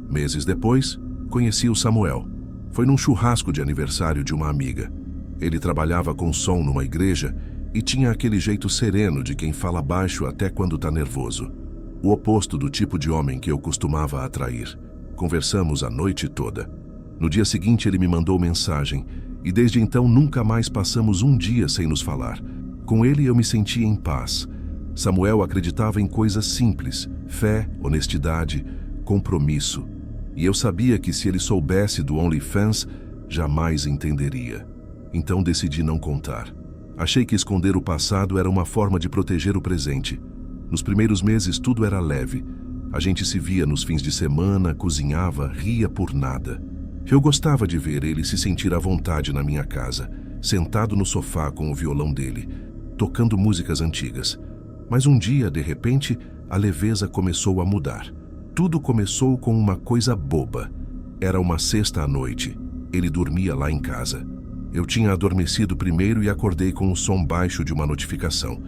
Meses depois, conheci o Samuel. Foi num churrasco de aniversário de uma amiga. Ele trabalhava com som numa igreja e tinha aquele jeito sereno de quem fala baixo até quando está nervoso. O oposto do tipo de homem que eu costumava atrair. Conversamos a noite toda. No dia seguinte ele me mandou mensagem e desde então nunca mais passamos um dia sem nos falar. Com ele eu me sentia em paz. Samuel acreditava em coisas simples: fé, honestidade, compromisso. E eu sabia que se ele soubesse do OnlyFans, jamais entenderia. Então decidi não contar. Achei que esconder o passado era uma forma de proteger o presente. Nos primeiros meses tudo era leve. A gente se via nos fins de semana, cozinhava, ria por nada. Eu gostava de ver ele se sentir à vontade na minha casa, sentado no sofá com o violão dele, tocando músicas antigas. Mas um dia, de repente, a leveza começou a mudar. Tudo começou com uma coisa boba. Era uma sexta à noite. Ele dormia lá em casa. Eu tinha adormecido primeiro e acordei com o som baixo de uma notificação.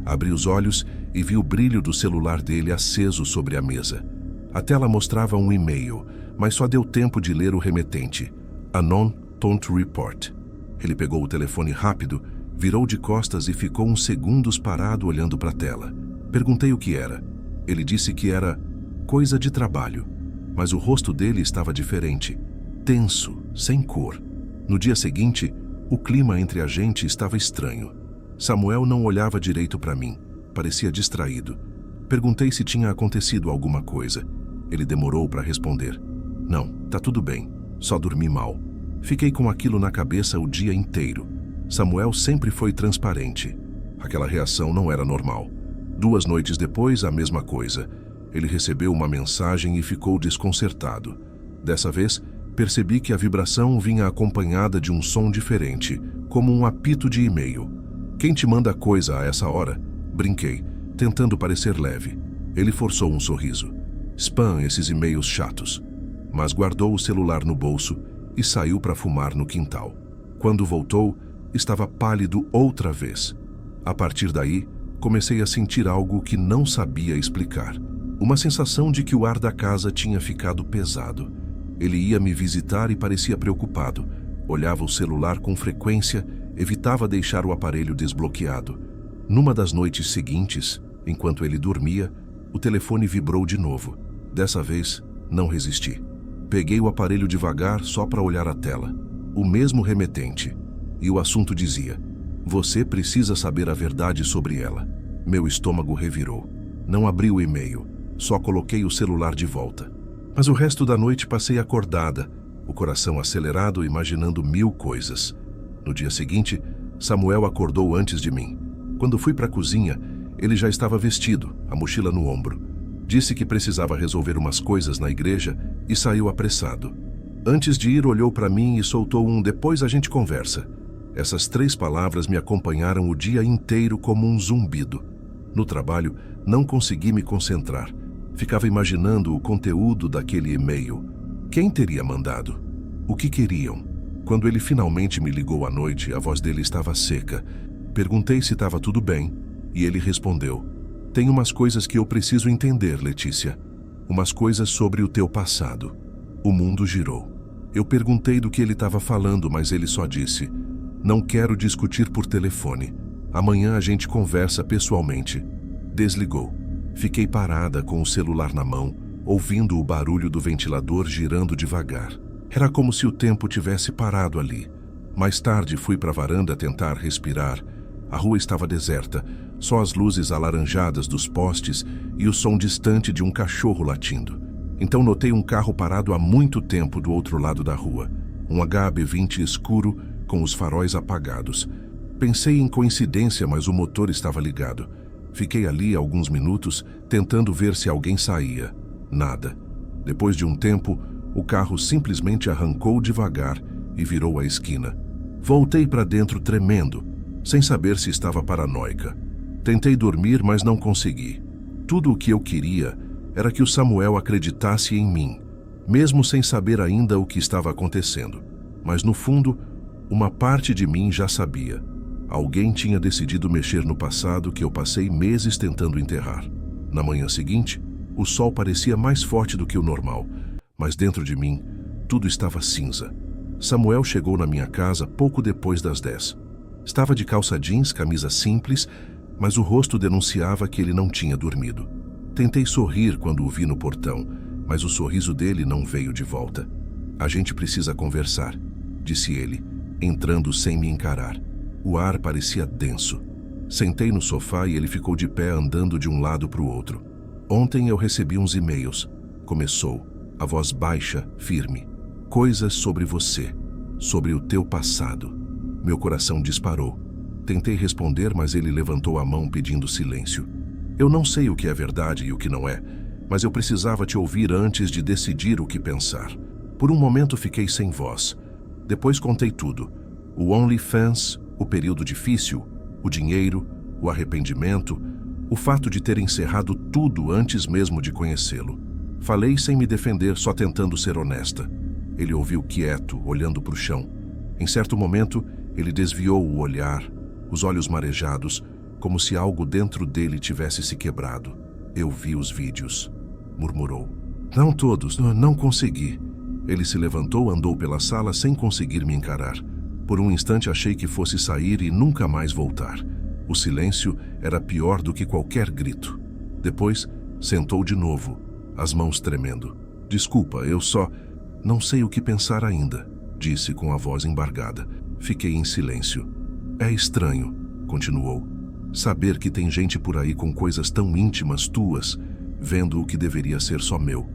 Abri os olhos e vi o brilho do celular dele aceso sobre a mesa. A tela mostrava um e-mail, mas só deu tempo de ler o remetente. Anon Don't Report. Ele pegou o telefone rápido, virou de costas e ficou uns segundos parado olhando para a tela. Perguntei o que era. Ele disse que era coisa de trabalho, mas o rosto dele estava diferente, tenso, sem cor. No dia seguinte, o clima entre a gente estava estranho. Samuel não olhava direito para mim, parecia distraído. Perguntei se tinha acontecido alguma coisa. Ele demorou para responder. "Não, tá tudo bem, só dormi mal." Fiquei com aquilo na cabeça o dia inteiro. Samuel sempre foi transparente. Aquela reação não era normal. 2 noites depois, a mesma coisa. Ele recebeu uma mensagem e ficou desconcertado. Dessa vez, percebi que a vibração vinha acompanhada de um som diferente, como um apito de e-mail. "Quem te manda coisa a essa hora?" Brinquei, tentando parecer leve. Ele forçou um sorriso. "Spam, esses e-mails chatos." Mas guardou o celular no bolso e saiu para fumar no quintal. Quando voltou, estava pálido outra vez. A partir daí, comecei a sentir algo que não sabia explicar. Uma sensação de que o ar da casa tinha ficado pesado. Ele ia me visitar e parecia preocupado. Olhava o celular com frequência, evitava deixar o aparelho desbloqueado. Numa das noites seguintes, enquanto ele dormia, o telefone vibrou de novo. Dessa vez, não resisti. Peguei o aparelho devagar só para olhar a tela. O mesmo remetente. E o assunto dizia: "Você precisa saber a verdade sobre ela." Meu estômago revirou. Não abri o e-mail. Só coloquei o celular de volta. Mas o resto da noite passei acordada, o coração acelerado, imaginando 1000 coisas. No dia seguinte, Samuel acordou antes de mim. Quando fui para a cozinha, ele já estava vestido, a mochila no ombro. Disse que precisava resolver umas coisas na igreja e saiu apressado. Antes de ir, olhou para mim e soltou um "depois a gente conversa." Essas 3 palavras me acompanharam o dia inteiro como um zumbido. No trabalho, não consegui me concentrar. Ficava imaginando o conteúdo daquele e-mail. Quem teria mandado? O que queriam? Quando ele finalmente me ligou à noite, a voz dele estava seca. Perguntei se estava tudo bem, e ele respondeu: "Tem umas coisas que eu preciso entender, Letícia. Umas coisas sobre o teu passado." O mundo girou. Eu perguntei do que ele estava falando, mas ele só disse: "Não quero discutir por telefone. Amanhã a gente conversa pessoalmente." Desligou. Fiquei parada com o celular na mão, ouvindo o barulho do ventilador girando devagar. Era como se o tempo tivesse parado ali. Mais tarde fui para a varanda tentar respirar. A rua estava deserta, só as luzes alaranjadas dos postes e o som distante de um cachorro latindo. Então notei um carro parado há muito tempo do outro lado da rua. Um HB20 escuro com os faróis apagados. Pensei em coincidência, mas o motor estava ligado. Fiquei ali alguns minutos, tentando ver se alguém saía. Nada. Depois de um tempo, o carro simplesmente arrancou devagar e virou a esquina. Voltei para dentro tremendo. sem saber se estava paranoica. Tentei dormir, mas não consegui. Tudo o que eu queria era que o Samuel acreditasse em mim, mesmo sem saber ainda o que estava acontecendo. Mas no fundo, uma parte de mim já sabia. Alguém tinha decidido mexer no passado que eu passei meses tentando enterrar. Na manhã seguinte, o sol parecia mais forte do que o normal, mas dentro de mim, tudo estava cinza. Samuel chegou na minha casa pouco depois das 10. Estava de calça jeans, camisa simples, mas o rosto denunciava que ele não tinha dormido. Tentei sorrir quando o vi no portão, mas o sorriso dele não veio de volta. "A gente precisa conversar", disse ele, entrando sem me encarar. O ar parecia denso. Sentei no sofá e ele ficou de pé andando de um lado para o outro. "Ontem eu recebi uns e-mails", começou, a voz baixa, firme. "Coisas sobre você, sobre o teu passado." Meu coração disparou. Tentei responder, mas ele levantou a mão pedindo silêncio. "Eu não sei o que é verdade e o que não é, mas eu precisava te ouvir antes de decidir o que pensar." Por um momento fiquei sem voz. Depois contei tudo. O OnlyFans, o período difícil, o dinheiro, o arrependimento, o fato de ter encerrado tudo antes mesmo de conhecê-lo. Falei sem me defender, só tentando ser honesta. Ele ouviu quieto, olhando para o chão. Em certo momento, ele desviou o olhar, os olhos marejados, como se algo dentro dele tivesse se quebrado. "Eu vi os vídeos", murmurou. "Não todos, não consegui." Ele se levantou, andou pela sala sem conseguir me encarar. Por um instante achei que fosse sair e nunca mais voltar. O silêncio era pior do que qualquer grito. Depois, sentou de novo, as mãos tremendo. "Desculpa, eu só não sei o que pensar ainda", disse com a voz embargada. Fiquei em silêncio. "É estranho", continuou, "saber que tem gente por aí com coisas tão íntimas tuas, vendo o que deveria ser só meu."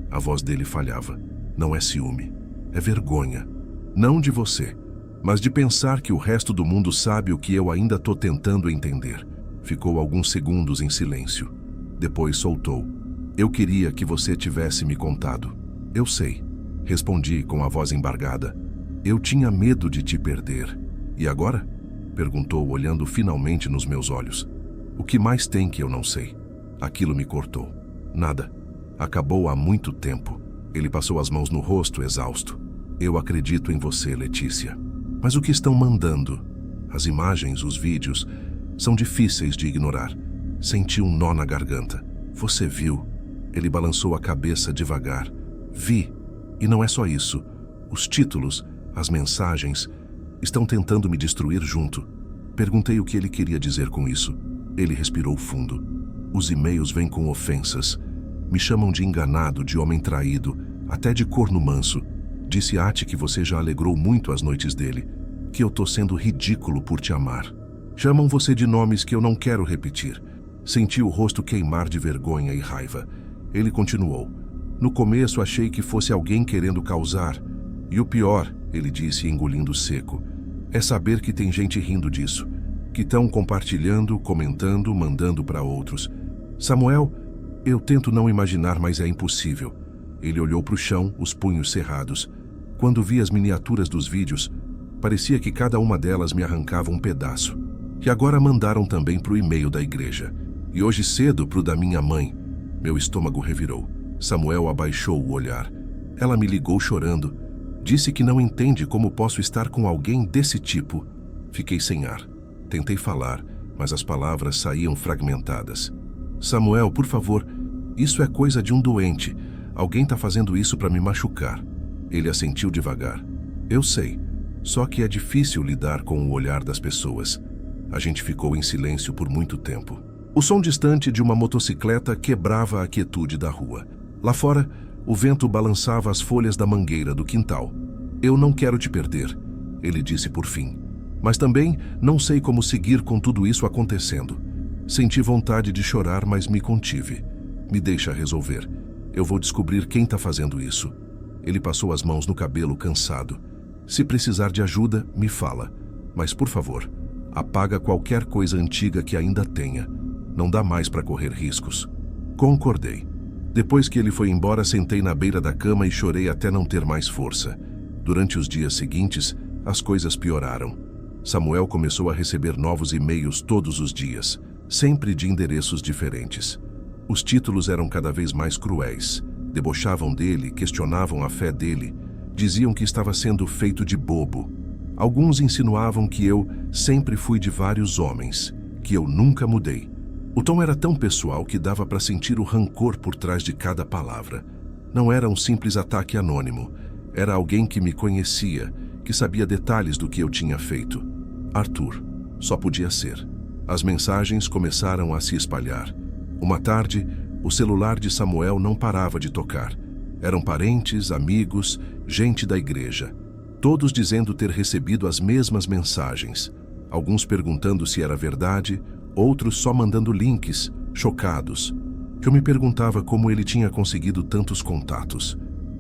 A voz dele falhava. "Não é ciúme, é vergonha. Não de você, mas de pensar que o resto do mundo sabe o que eu ainda estou tentando entender." Ficou alguns segundos em silêncio. Depois soltou. "Eu queria que você tivesse me contado." "Eu sei", respondi com a voz embargada. "Eu tinha medo de te perder." "E agora?" perguntou, olhando finalmente nos meus olhos. "O que mais tem que eu não sei?" Aquilo me cortou. "Nada. Acabou há muito tempo." Ele passou as mãos no rosto, exausto. "Eu acredito em você, Letícia. Mas o que estão mandando? As imagens, os vídeos, são difíceis de ignorar." Senti um nó na garganta. "Você viu?" Ele balançou a cabeça devagar. "Vi. E não é só isso. Os títulos, as mensagens, estão tentando me destruir junto." Perguntei o que ele queria dizer com isso. Ele respirou fundo. "Os e-mails vêm com ofensas. Me chamam de enganado, de homem traído, até de corno manso. Disse Ati que você já alegrou muito as noites dele, que eu tô sendo ridículo por te amar. Chamam você de nomes que eu não quero repetir." Senti o rosto queimar de vergonha e raiva. Ele continuou. "No começo achei que fosse alguém querendo causar. E o pior", ele disse, engolindo seco, "é saber que tem gente rindo disso, que estão compartilhando, comentando, mandando para outros. Samuel, eu tento não imaginar, mas é impossível." Ele olhou para o chão, os punhos cerrados. "Quando vi as miniaturas dos vídeos, parecia que cada uma delas me arrancava um pedaço. E agora mandaram também para o e-mail da igreja. E hoje cedo para o da minha mãe." Meu estômago revirou. Samuel abaixou o olhar. "Ela me ligou chorando. Disse que não entende como posso estar com alguém desse tipo." Fiquei sem ar. Tentei falar, mas as palavras saíam fragmentadas. "Samuel, por favor, isso é coisa de um doente. Alguém está fazendo isso para me machucar." Ele assentiu devagar. "Eu sei, só que é difícil lidar com o olhar das pessoas." A gente ficou em silêncio por muito tempo. O som distante de uma motocicleta quebrava a quietude da rua. Lá fora, o vento balançava as folhas da mangueira do quintal. "Eu não quero te perder", ele disse por fim. "Mas também não sei como seguir com tudo isso acontecendo." Senti vontade de chorar, mas me contive. "Me deixa resolver. Eu vou descobrir quem está fazendo isso." Ele passou as mãos no cabelo, cansado. "Se precisar de ajuda, me fala. Mas, por favor, apaga qualquer coisa antiga que ainda tenha. Não dá mais para correr riscos." Concordei. Depois que ele foi embora, sentei na beira da cama e chorei até não ter mais força. Durante os dias seguintes, as coisas pioraram. Samuel começou a receber novos e-mails todos os dias, sempre de endereços diferentes. Os títulos eram cada vez mais cruéis. Debochavam dele, questionavam a fé dele, diziam que estava sendo feito de bobo. Alguns insinuavam que eu sempre fui de vários homens, que eu nunca mudei. O tom era tão pessoal que dava para sentir o rancor por trás de cada palavra. Não era um simples ataque anônimo. Era alguém que me conhecia, que sabia detalhes do que eu tinha feito. Arthur. Só podia ser. As mensagens começaram a se espalhar. Uma tarde, o celular de Samuel não parava de tocar. Eram parentes, amigos, gente da igreja. Todos dizendo ter recebido as mesmas mensagens. Alguns perguntando se era verdade, outros só mandando links, chocados. Eu me perguntava como ele tinha conseguido tantos contatos.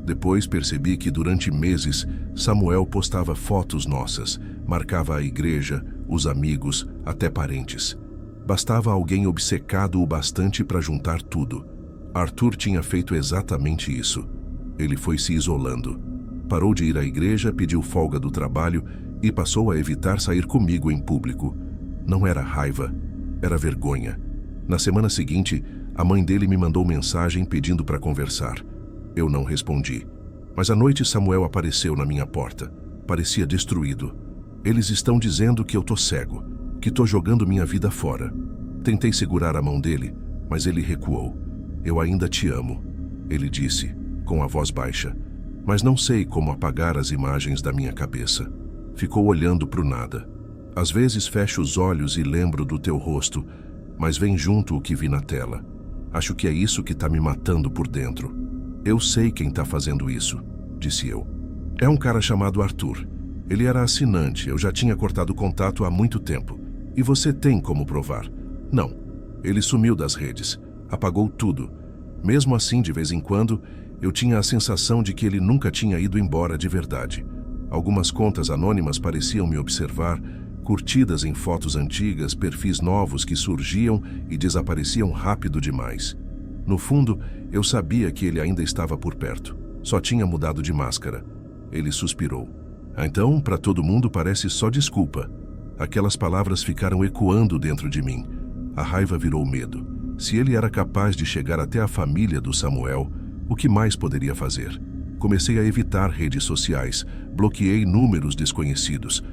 Depois percebi que durante meses Samuel postava fotos nossas, marcava a igreja, os amigos, até parentes. Bastava alguém obcecado o bastante para juntar tudo. Arthur tinha feito exatamente isso. Ele foi se isolando. Parou de ir à igreja, pediu folga do trabalho e passou a evitar sair comigo em público. Não era raiva, era vergonha. Na semana seguinte, a mãe dele me mandou mensagem pedindo para conversar. Eu não respondi. Mas à noite Samuel apareceu na minha porta. Parecia destruído. Eles estão dizendo que eu tô cego, que tô jogando minha vida fora. Tentei segurar a mão dele, mas ele recuou. Eu ainda te amo, ele disse, com a voz baixa. Mas não sei como apagar as imagens da minha cabeça. Ficou olhando pro nada. Às vezes fecho os olhos e lembro do teu rosto, mas vem junto o que vi na tela. Acho que é isso que tá me matando por dentro. Eu sei quem tá fazendo isso, disse eu. É um cara chamado Arthur. Ele era assinante, eu já tinha cortado contato há muito tempo. E você tem como provar. Não. Ele sumiu das redes, apagou tudo. Mesmo assim, de vez em quando, eu tinha a sensação de que ele nunca tinha ido embora de verdade. Algumas contas anônimas pareciam me observar, curtidas em fotos antigas, perfis novos que surgiam e desapareciam rápido demais. No fundo, eu sabia que ele ainda estava por perto. Só tinha mudado de máscara. Ele suspirou. Então, para todo mundo parece só desculpa. Aquelas palavras ficaram ecoando dentro de mim. A raiva virou medo. Se ele era capaz de chegar até a família do Samuel, o que mais poderia fazer? Comecei a evitar redes sociais, bloqueei números desconhecidos,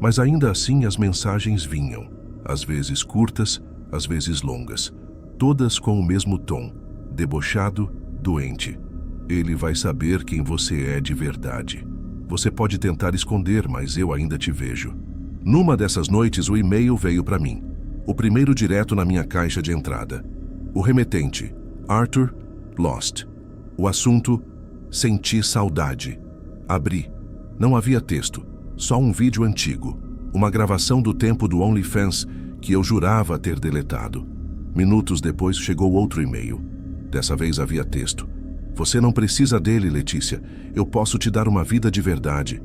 mas ainda assim as mensagens vinham, às vezes curtas, às vezes longas, todas com o mesmo tom, debochado, doente. Ele vai saber quem você é de verdade. Você pode tentar esconder, mas eu ainda te vejo. Numa dessas noites, o e-mail veio para mim. O primeiro direto na minha caixa de entrada. O remetente, Arthur, Lost. O assunto, senti saudade. Abri. Não havia texto, só um vídeo antigo. Uma gravação do tempo do OnlyFans que eu jurava ter deletado. Minutos depois chegou outro e-mail. Dessa vez havia texto. Você não precisa dele, Letícia. Eu posso te dar uma vida de verdade.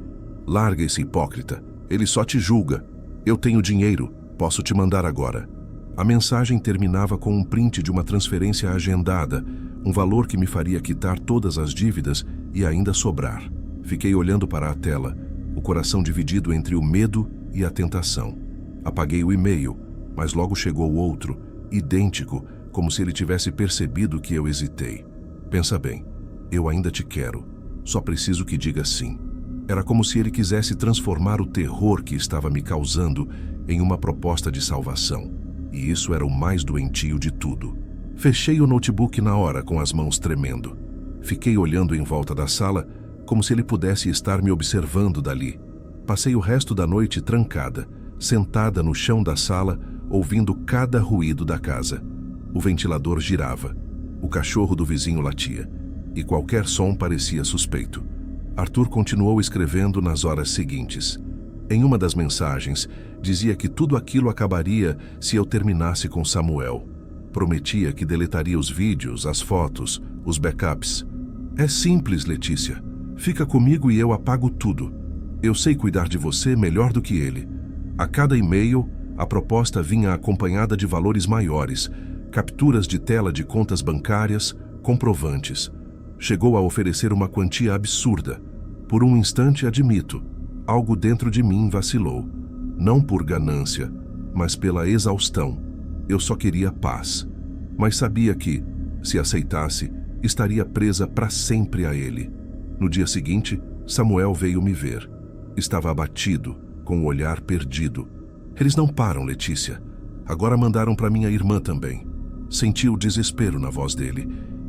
Larga esse hipócrita. Ele só te julga. Eu tenho dinheiro. Posso te mandar agora. A mensagem terminava com um print de uma transferência agendada, um valor que me faria quitar todas as dívidas e ainda sobrar. Fiquei olhando para a tela, o coração dividido entre o medo e a tentação. Apaguei o e-mail, mas logo chegou outro, idêntico, como se ele tivesse percebido que eu hesitei. Pensa bem, eu ainda te quero, só preciso que diga sim. Era como se ele quisesse transformar o terror que estava me causando em uma proposta de salvação. E isso era o mais doentio de tudo. Fechei o notebook na hora, com as mãos tremendo. Fiquei olhando em volta da sala, como se ele pudesse estar me observando dali. Passei o resto da noite trancada, sentada no chão da sala, ouvindo cada ruído da casa. O ventilador girava. O cachorro do vizinho latia. E qualquer som parecia suspeito. Arthur continuou escrevendo nas horas seguintes. Em uma das mensagens, dizia que tudo aquilo acabaria se eu terminasse com Samuel. Prometia que deletaria os vídeos, as fotos, os backups. É simples, Letícia. Fica comigo e eu apago tudo. Eu sei cuidar de você melhor do que ele. A cada e-mail, a proposta vinha acompanhada de valores maiores, capturas de tela de contas bancárias, comprovantes. Chegou a oferecer uma quantia absurda. Por um instante, admito, algo dentro de mim vacilou. não por ganância, mas pela exaustão. Eu só queria paz, mas sabia que, se aceitasse, estaria presa para sempre a ele. No dia seguinte, Samuel veio me ver. Estava abatido, com o olhar perdido. Eles não param, Letícia. Agora mandaram para minha irmã também. Senti o desespero na voz dele.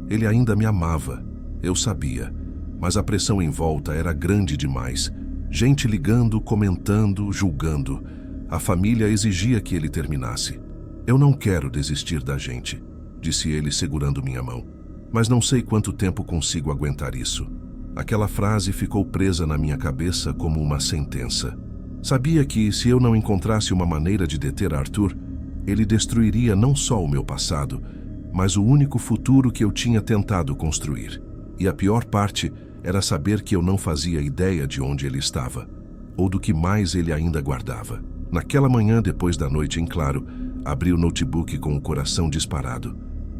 Ele ainda me amava, eu sabia, mas a pressão em volta era grande demais. Gente ligando, comentando, julgando. A família exigia que ele terminasse. Eu não quero desistir da gente, disse ele segurando minha mão. Mas não sei quanto tempo consigo aguentar isso. Aquela frase ficou presa na minha cabeça como uma sentença. Sabia que, se eu não encontrasse uma maneira de deter Arthur, ele destruiria não só o meu passado, mas o único futuro que eu tinha tentado construir. E a pior parte era saber que eu não fazia ideia de onde ele estava, ou do que mais ele ainda guardava. Naquela manhã, depois da noite em claro, abri o notebook com o coração disparado.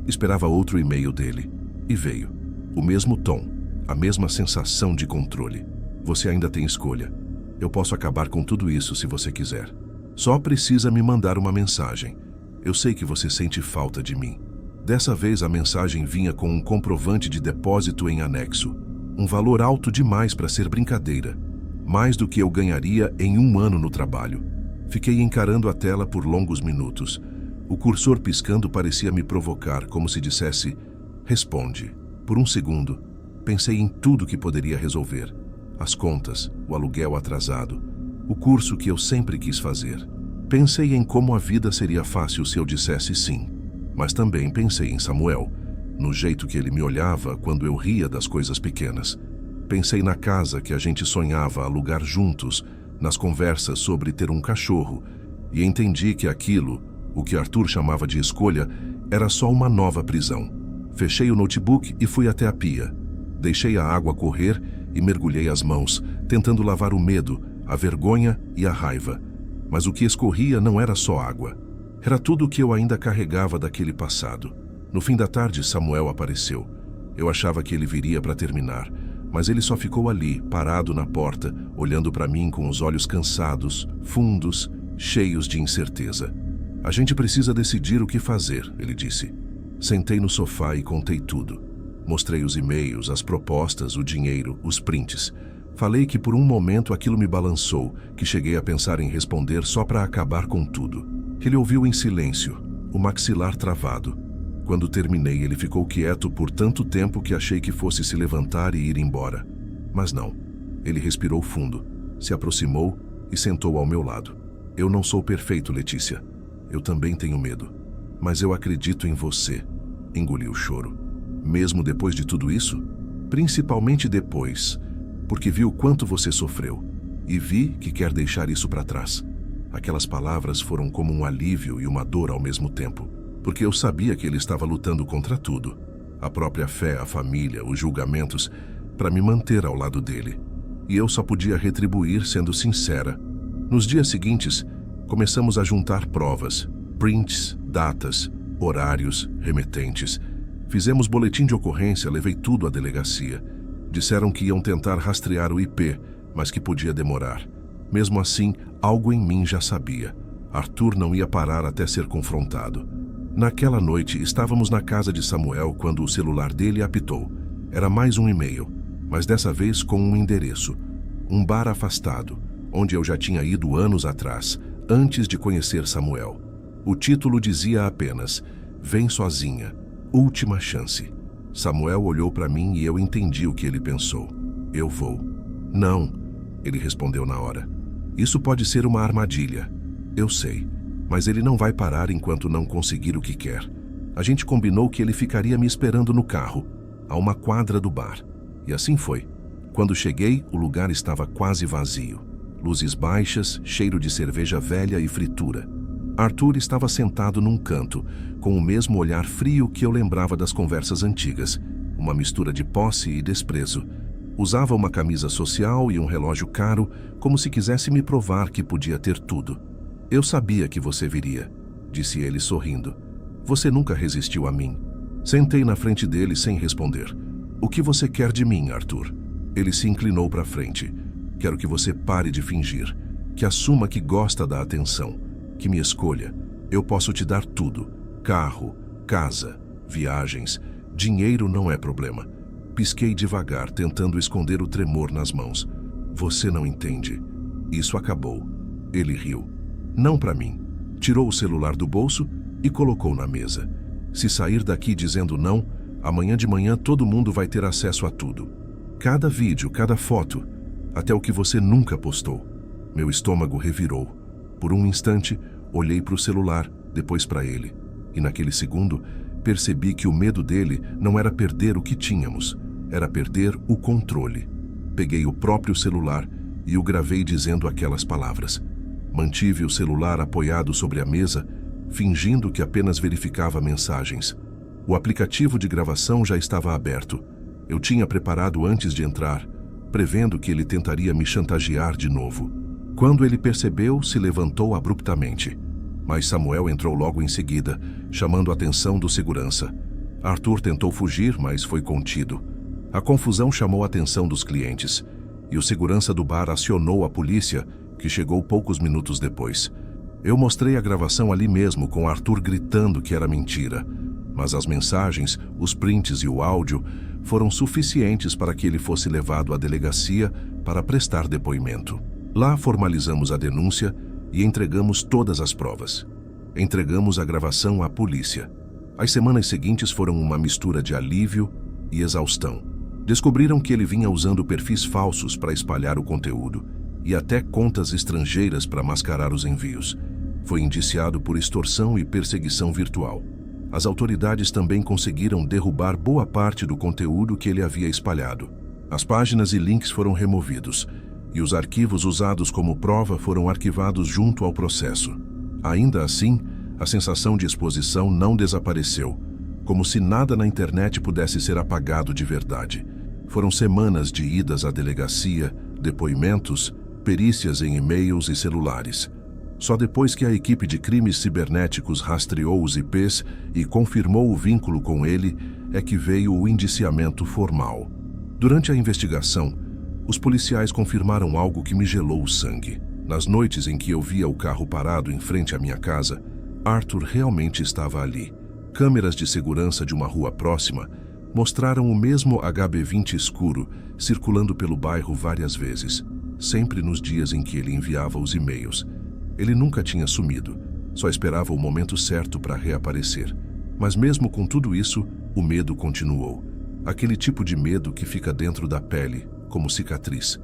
Esperava outro e-mail dele. E veio. O mesmo tom, a mesma sensação de controle. Você ainda tem escolha. Eu posso acabar com tudo isso se você quiser. Só precisa me mandar uma mensagem. Eu sei que você sente falta de mim. Dessa vez a mensagem vinha com um comprovante de depósito em anexo. Um valor alto demais para ser brincadeira. Mais do que eu ganharia em 1 ano no trabalho. Fiquei encarando a tela por longos minutos. O cursor piscando parecia me provocar, como se dissesse: responde. Por um segundo, pensei em tudo que poderia resolver. As contas, o aluguel atrasado, o curso que eu sempre quis fazer. Pensei em como a vida seria fácil se eu dissesse sim. Mas também pensei em Samuel, no jeito que ele me olhava quando eu ria das coisas pequenas. Pensei na casa que a gente sonhava alugar juntos, nas conversas sobre ter um cachorro, e entendi que aquilo, o que Arthur chamava de escolha, era só uma nova prisão. Fechei o notebook e fui até a pia. Deixei a água correr e mergulhei as mãos, tentando lavar o medo, a vergonha e a raiva. Mas o que escorria não era só água. Era tudo o que eu ainda carregava daquele passado. No fim da tarde, Samuel apareceu. Eu achava que ele viria para terminar, mas ele só ficou ali, parado na porta, olhando para mim com os olhos cansados, fundos, cheios de incerteza. A gente precisa decidir o que fazer, ele disse. Sentei no sofá e contei tudo. Mostrei os e-mails, as propostas, o dinheiro, os prints. Falei que por um momento aquilo me balançou, que cheguei a pensar em responder só para acabar com tudo. Ele ouviu em silêncio, o maxilar travado. Quando terminei, ele ficou quieto por tanto tempo que achei que fosse se levantar e ir embora. Mas não. Ele respirou fundo, se aproximou e sentou ao meu lado. Eu não sou perfeito, Letícia. Eu também tenho medo. Mas eu acredito em você. Engoli o choro. Mesmo depois de tudo isso? Principalmente depois, porque vi o quanto você sofreu. E vi que quer deixar isso para trás. Aquelas palavras foram como um alívio e uma dor ao mesmo tempo. Porque eu sabia que ele estava lutando contra tudo. A própria fé, a família, os julgamentos, para me manter ao lado dele. E eu só podia retribuir sendo sincera. Nos dias seguintes, começamos a juntar provas, prints, datas, horários, remetentes. Fizemos boletim de ocorrência, levei tudo à delegacia. Disseram que iam tentar rastrear o IP, mas que podia demorar. Mesmo assim, algo em mim já sabia. Arthur não ia parar até ser confrontado. Naquela noite, estávamos na casa de Samuel quando o celular dele apitou. Era mais um e-mail, mas dessa vez com um endereço. Um bar afastado, onde eu já tinha ido anos atrás, antes de conhecer Samuel. O título dizia apenas: "Vem sozinha, última chance." Samuel olhou para mim e eu entendi o que ele pensou. "Eu vou." "Não," ele respondeu na hora. "Isso pode ser uma armadilha." "Eu sei. Mas ele não vai parar enquanto não conseguir o que quer. A gente combinou que ele ficaria me esperando no carro, a uma quadra do bar. E assim foi. Quando cheguei, o lugar estava quase vazio. Luzes baixas, cheiro de cerveja velha e fritura. Arthur estava sentado num canto, com o mesmo olhar frio que eu lembrava das conversas antigas, uma mistura de posse e desprezo. Usava uma camisa social e um relógio caro, como se quisesse me provar que podia ter tudo. "Eu sabia que você viria", disse ele sorrindo. "Você nunca resistiu a mim." Sentei na frente dele sem responder. "O que você quer de mim, Arthur?" Ele se inclinou para frente. "Quero que você pare de fingir. que assuma que gosta da atenção, que me escolha. Eu posso te dar tudo: carro, casa, viagens, dinheiro não é problema. Pisquei devagar, tentando esconder o tremor nas mãos. Você não entende. Isso acabou. Ele riu. Não para mim. Tirou o celular do bolso e colocou na mesa. Se sair daqui dizendo não, amanhã de manhã todo mundo vai ter acesso a tudo. Cada vídeo, cada foto, até o que você nunca postou. Meu estômago revirou. Por um instante, olhei para o celular, depois para ele. E naquele segundo, percebi que o medo dele não era perder o que tínhamos, era perder o controle. Peguei o próprio celular e o gravei dizendo aquelas palavras. Mantive o celular apoiado sobre a mesa, fingindo que apenas verificava mensagens. O aplicativo de gravação já estava aberto. Eu tinha preparado antes de entrar, prevendo que ele tentaria me chantagear de novo. Quando ele percebeu, se levantou abruptamente. Mas Samuel entrou logo em seguida, chamando a atenção do segurança. Arthur tentou fugir, mas foi contido. A confusão chamou a atenção dos clientes, e o segurança do bar acionou a polícia, que chegou poucos minutos depois. Eu mostrei a gravação ali mesmo, com Arthur gritando que era mentira. Mas as mensagens, os prints e o áudio foram suficientes para que ele fosse levado à delegacia para prestar depoimento. Lá formalizamos a denúncia e entregamos todas as provas. Entregamos a gravação à polícia. As semanas seguintes foram uma mistura de alívio e exaustão. Descobriram que ele vinha usando perfis falsos para espalhar o conteúdo e até contas estrangeiras para mascarar os envios. Foi indiciado por extorsão e perseguição virtual. As autoridades também conseguiram derrubar boa parte do conteúdo que ele havia espalhado. As páginas e links foram removidos, e os arquivos usados como prova foram arquivados junto ao processo. Ainda assim, a sensação de exposição não desapareceu, como se nada na internet pudesse ser apagado de verdade. Foram semanas de idas à delegacia, depoimentos, perícias em e-mails e celulares. Só depois que a equipe de crimes cibernéticos rastreou os IPs e confirmou o vínculo com ele, é que veio o indiciamento formal. Durante a investigação, os policiais confirmaram algo que me gelou o sangue. Nas noites em que eu via o carro parado em frente à minha casa, Arthur realmente estava ali. Câmeras de segurança de uma rua próxima mostraram o mesmo HB20 escuro circulando pelo bairro várias vezes, sempre nos dias em que ele enviava os e-mails. Ele nunca tinha sumido, só esperava o momento certo para reaparecer. Mas mesmo com tudo isso, o medo continuou. Aquele tipo de medo que fica dentro da pele, como cicatriz.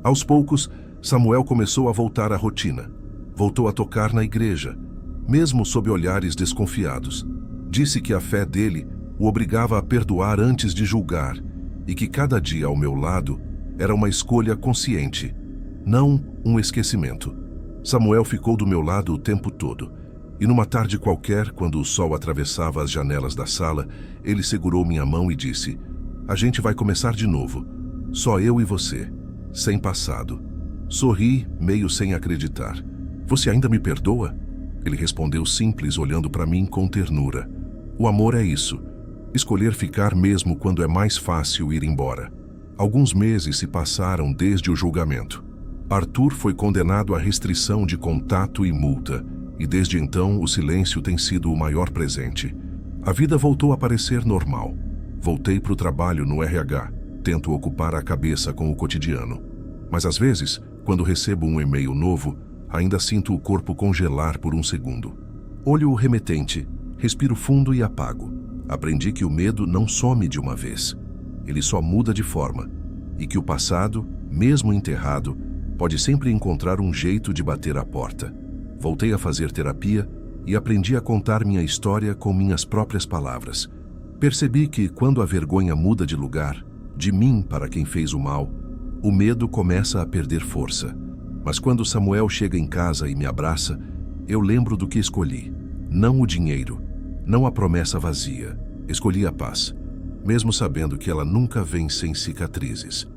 Aos poucos, Samuel começou a voltar à rotina. Voltou a tocar na igreja, mesmo sob olhares desconfiados. Disse que a fé dele o obrigava a perdoar antes de julgar e que cada dia ao meu lado era uma escolha consciente, não um esquecimento. Samuel ficou do meu lado o tempo todo, e numa tarde qualquer, quando o sol atravessava as janelas da sala, ele segurou minha mão e disse: "A gente vai começar de novo, só eu e você, sem passado." Sorri, meio sem acreditar. "Você ainda me perdoa?" Ele respondeu simples, olhando para mim com ternura. "O amor é isso, escolher ficar mesmo quando é mais fácil ir embora." Alguns meses se passaram desde o julgamento. Arthur foi condenado à restrição de contato e multa, e desde então o silêncio tem sido o maior presente. A vida voltou a parecer normal. Voltei para o trabalho no RH, tento ocupar a cabeça com o cotidiano. Mas às vezes, quando recebo um e-mail novo, ainda sinto o corpo congelar por um segundo. Olho o remetente, respiro fundo e apago. Aprendi que o medo não some de uma vez. Ele só muda de forma, e que o passado, mesmo enterrado, pode sempre encontrar um jeito de bater à porta. Voltei a fazer terapia e aprendi a contar minha história com minhas próprias palavras. Percebi que, quando a vergonha muda de lugar, de mim para quem fez o mal, o medo começa a perder força. Mas quando Samuel chega em casa e me abraça, eu lembro do que escolhi. Não o dinheiro, não a promessa vazia. Escolhi a paz, mesmo sabendo que ela nunca vem sem cicatrizes.